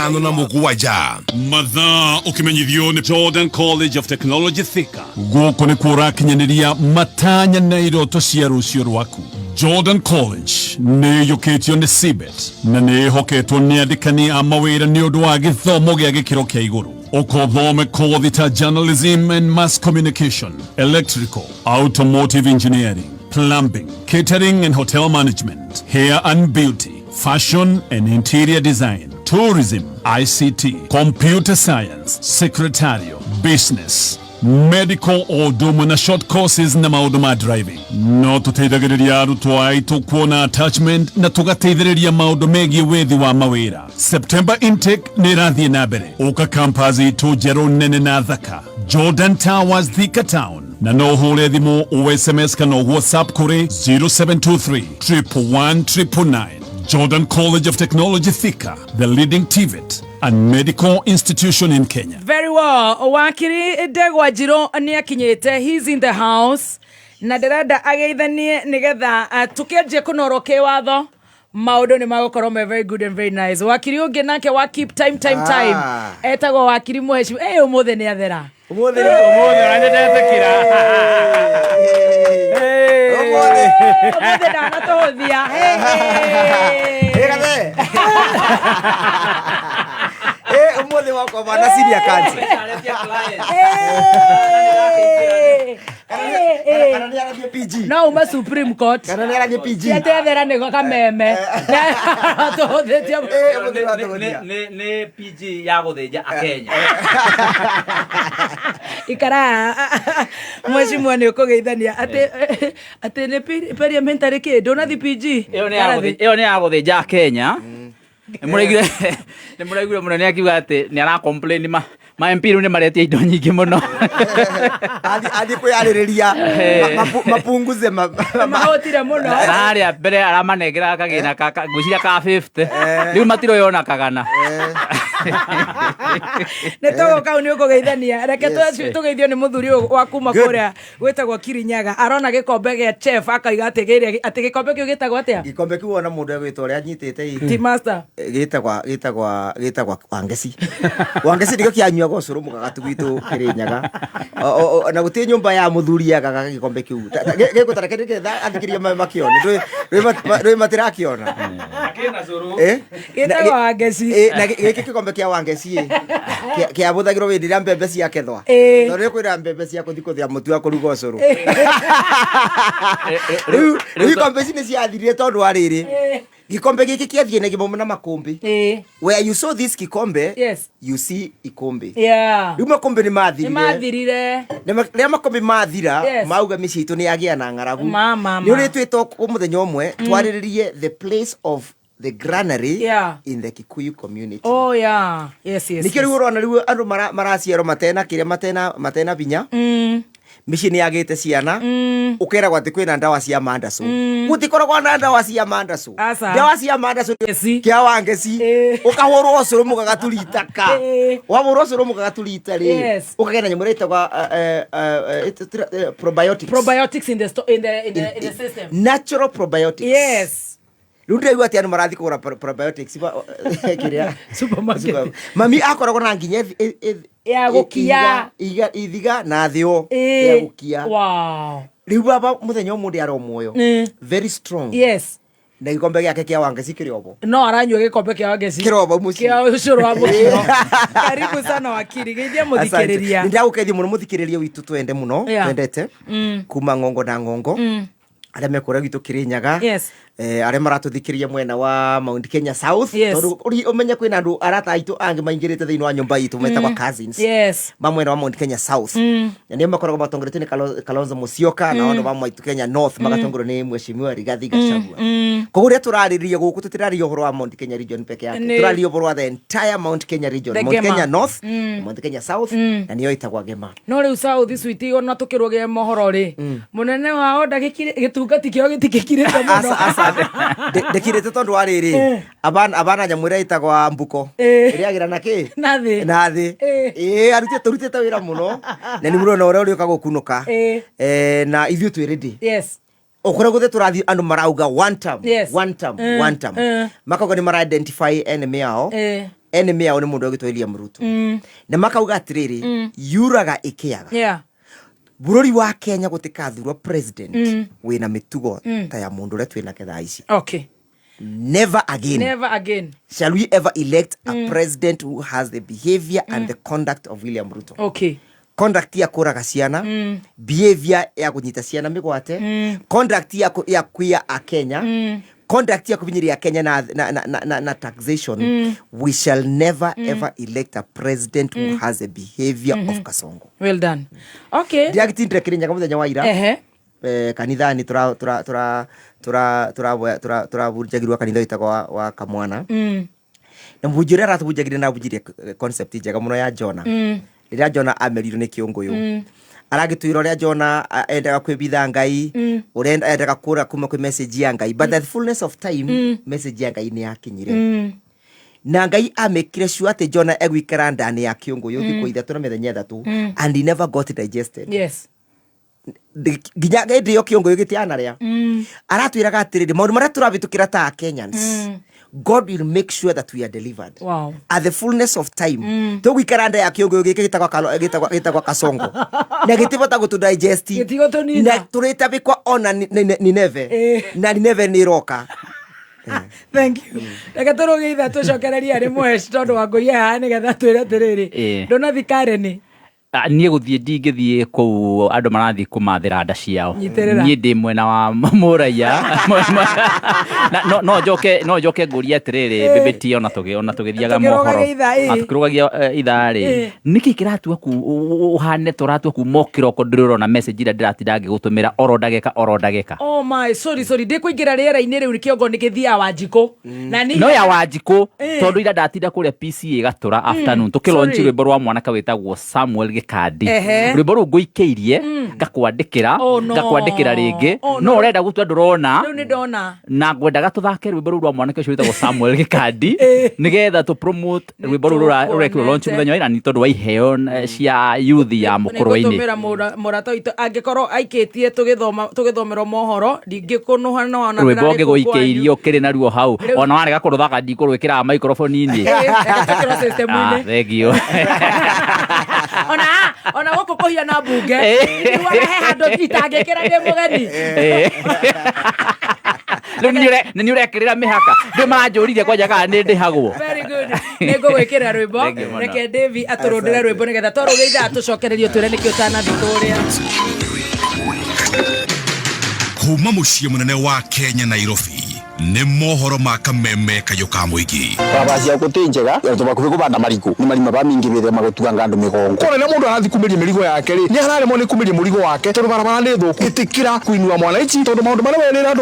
57 mathaa ukimenyithio ni Jordan College of Technology Thika guku ni kurakinyaniria matanya na iroto cia rucio rwaku. Jordan College ni yukitio ni CBET na ni hoketwo ni andikani a mawira ni undu wa githomo gia gikiro kia iguru. Ukothome kothi ta journalism and mass communication, electrical, automotive engineering, plumbing, catering and hotel management, hair and beauty, fashion and interior design, tourism, ICT, computer science, secretarial, business, medical or na short courses na maundu ma driving. No tuteithagiriria arutwo aitu kuona attachment na tugateithĩrĩria maundu megie wethi wa mawira. September intake ni rathie na mbere. Uka campus itu njeru nene na thaka. Jordan Towers Thika Town. Na no hule thimu o SMS kana WhatsApp kuri 0723 111 999. Jordan College of Technology Thika, the leading TVET and medical institution in Kenya. Very well. Wakiri Degwa Jiro ni akinyete. He's in the house. Na ndirenda ageithanie nigetha tukianjie kunoroke watho maundu ni magukorwo me very good and very nice. Wakiri ungi nake wa keep time etagwo wakiri muheshimu umuthi ni athera umuthi uranyetekira umuthi ndanatuhuthia umuthi wakwa bana siria kanzi kana ni arathie PG no uma Supreme Court kana ni arathie PG yetethera nigo kameme tuhuthitie ni PG ya guthinja akenya ikara mheshimiwa ni ukugeithania ati ni parliamentary kindu na PG iyo ni ya guthinja akenya Nemuraigire munene akiuga ati ni ara complain ma MP ni maretia indo nyingi muno adi kwiyaririria mapunguze mahotire muno aria mbere aramanegera kagina ngwiciria ka 50 riu matiro yona kagana netogo kau ni ukugeithania reke tugeithio ni muthuri wa kuma kuria gwetagwo Kirinyaga arona gikombe gia chef akaiga ati gikombe kiu gitagwo atia gikombe kiu ona mundu egwitwo ria nyitite team master gitagwa Wangeci ndio kianywa gocuru mugagatu gitu Kirinyaga na guti nyumba ya muthuri agaga gikombe kiu gikutara kitha athikiria makione rwe matirakiona akina zuru gitagwo Wangeci na giki gikombe kia Wangeci kia buthagirwo windira mbembe cia kethwa no rwe kwira mbembe cia kuthikuthia mutu wa kuruga ucuru gikombe cini ciathirire tondu ariri gikombe giki kiathie ne gibomu na makumbi where you saw this gikombe yes you see ikombe yeah ruma kombe ni mathirire ria makombe mathira mauga mici itu ni agia na ngaragu ni uri twito umuthenya umwe twariririe the place of the granary in the Kikuyu community. Oh yeah, yes. Nikiri urona riu andu maraciero matena kiria matena binya mici ni agite ciana ukera gwati kwina ndawa cia mandacu gutikoragwa na ndawa cia mandacu ndawa cia mandacu kia Wangeci ukahurwo ucuru mugagaturita wahurwo ucuru mugagaturita ri ukagena nyamurite kwa probiotics in the system, natural probiotics. Yes. Lunde yu ati anu marathi kugura probiotics kiria supermarket mami akoragwo na nginya ya gukia ithiga na thio ya gukia wow riu baba muthenya umundi aromoyo very strong yes na gikombe giake kia Wangeci kiriobo no aranywa gikombe kia Wangeci kiriobo muci kia ucuru wa mukiro karibu sana wakiri geithia muthikiriria ndagukethia muno muthikiriria witu twende muno twendete kuma ngongo na ngongo aria mekora gitu Kirinyaga aria maratuthikiria mwena wa Mount Kenya South uri umenya kwina andu arata aitu angi maingirite thiini wa nyumba itu metagwa cousins mwena wa Mount Kenya South na ndio makoragwo matongoretio ni Kalonzo Musyoka na andu ba Mount Kenya North magatongorwo ni Mheshimiwa Rigathi Gachagua koguo turaririe guku tutirario horo wa Mount Kenya region peke yake turario horo wa the entire Mount Kenya region Mount Kenya North Mount Kenya South na niyo itagwa Gema no riu South switi ona tukirwoge mohoro ri munene wao ndagikire gitungati kio gitikikirite muno ndekirite tondu ariri abana nyamwira itagwa mbuko iriagira naki nathi arutite wira muno na ni murona ore uri ukagukunuka na ithu twi ready okora guthe turathi andu marauga one term makauga ni mara identify enemy yao enemy yao ni mundu agitwiria Ruto na makauga atiriri yuraga ikiaga bururi wa Kenya gutikathurwo president wina mitugo ta ya mundu ure twina ketha ici never again shall we ever elect a president who has the behavior and the conduct of William Ruto. Conduct ya kuraga ciana, behavior ya kunyita ciana migwate, conduct ya kuya a Kenya, conduct ya kubinyiria Kenya na taxation. We shall never ever elect a president who has a behavior of Kasongo. Well done. Okay. Diagitindre kirinja kamuthenya wa ira. Kanithani turabunjagirwa kanitha itagwo wa Kamwana. Na mbunjire ratubunjagire na bunjirie concept njega muno ya Jona. Rĩrĩa Jona amerirwo nĩ kĩũngũyũ aragĩtwĩra ũrĩa Jona endaga kwĩbitha Ngai endaga kũra kuma kwĩ message ya Ngai, but the fullness of time message ya Ngai nĩ yakinyire na Ngai amekire sure atĩ Jona egũikara ndani ya kĩũngũyũ thikũ ithatũ na mĩthenya ĩtatũ and he never got it digested. Nginya hĩndĩ ĩyo kĩũngũyũ gĩtianarĩa aratwĩraga atĩrĩrĩ maũndũ marĩa tũrabĩtũkĩra ta Kenyans God will make sure that we are delivered at the fullness of time. Tũgũikara nda ya kĩũngũyũ gĩkĩ gĩtagwo Kasongo na gĩtibota gũtũ digest na tũrĩtabĩkwa ona Nineve na Nineve nĩ iroka. Thank you. Reke tũrũgĩitha tũcokereria rĩmwe tondũ wa ngũria haha nĩgetha twĩre atĩrĩrĩ ndona thikareni niĩ gũthiĩ ndingĩthiĩ kũu andũ marathiĩ kũmathĩra nda ciao niĩ ndĩ mwena wa mũraiya no njoke ngũria atĩrĩrĩ bĩbĩti ona tũgĩthiaga mohoro atukĩrũgagia ithaa-rĩ nĩkĩ kĩratua ũhane tũratua kuma kĩroko ndĩrona message ĩrĩa ndĩratinda ngĩgũtũmĩra oro ndagĩka. Oh my, sorry ndĩkũingĩra rĩera-inĩ rĩu kĩongo nĩgĩthiaga Wanjikũ no ya Wanjikũ tondũ ira ndatinda kũrĩa PCA gatũra afternoon tũkĩlonchi rwĩmbo rwa mwanaka wĩtagwo Samuel Kandi rwĩmbo rũu ngũikĩirie ngakwandĩkĩra rĩngĩ no ũrenda gũtua ndũrona na ngwendaga tũthake rwĩmbo rũu rwa mwanake ũcio wĩtagwo Samuel Kandi nĩgetha tũ promote rwĩmbo rũu rũrekĩrwo launch mũthenya wa ira nĩ tondũ wa iheo cia youth ya mũkũrũ-inĩ mũrata witũ angĩkorwo aikĩtie tũgĩthomerwo mohoro ndingĩkũnũha no ona rwĩmbo ngĩgũikĩirie ũkĩrĩ naruo hau ona warega kũrũthaka ndikũrwĩkĩra microphone-inĩ thank you ona gũkũ kũhia na mbunge nĩwarehe handũ itangĩkĩra ndĩ mũgeni rĩu nĩ ũrekĩrĩra mĩhaka ndĩmanjũrire kwanja kana nĩ ndĩhagwo. Very good. Nĩngũgwĩkĩra rwĩmbo reke Davi atũrũndĩre rwĩmbo nĩgetha twarũgĩitha tũcokererio twĩre nĩkĩ ũtanathi kũrĩa kuma mũciĩ mũnene wa Kenya Nairobi nĩ mohoro ma kameme kayo ka mũingĩ barabara cia gũtĩ njega tũbakuhĩ kũbanda marigũ nĩ marima ba mingi bĩrĩa magũtuanga andũ mĩgongo kone mũndũ arathi kumĩria mĩrigo yake rĩ nĩ hararemwo nĩ kumĩria mũrigo wake tondũ barabara nĩ thũku ĩtĩkĩra kuinua mwananchi tondũ maũndũ marĩa werĩra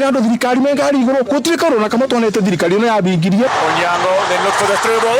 andũ thirikari me ngari igũrũ gũtirĩ karũna kama twanĩte thirikari ĩno yambingirie Onyango then look for the through ball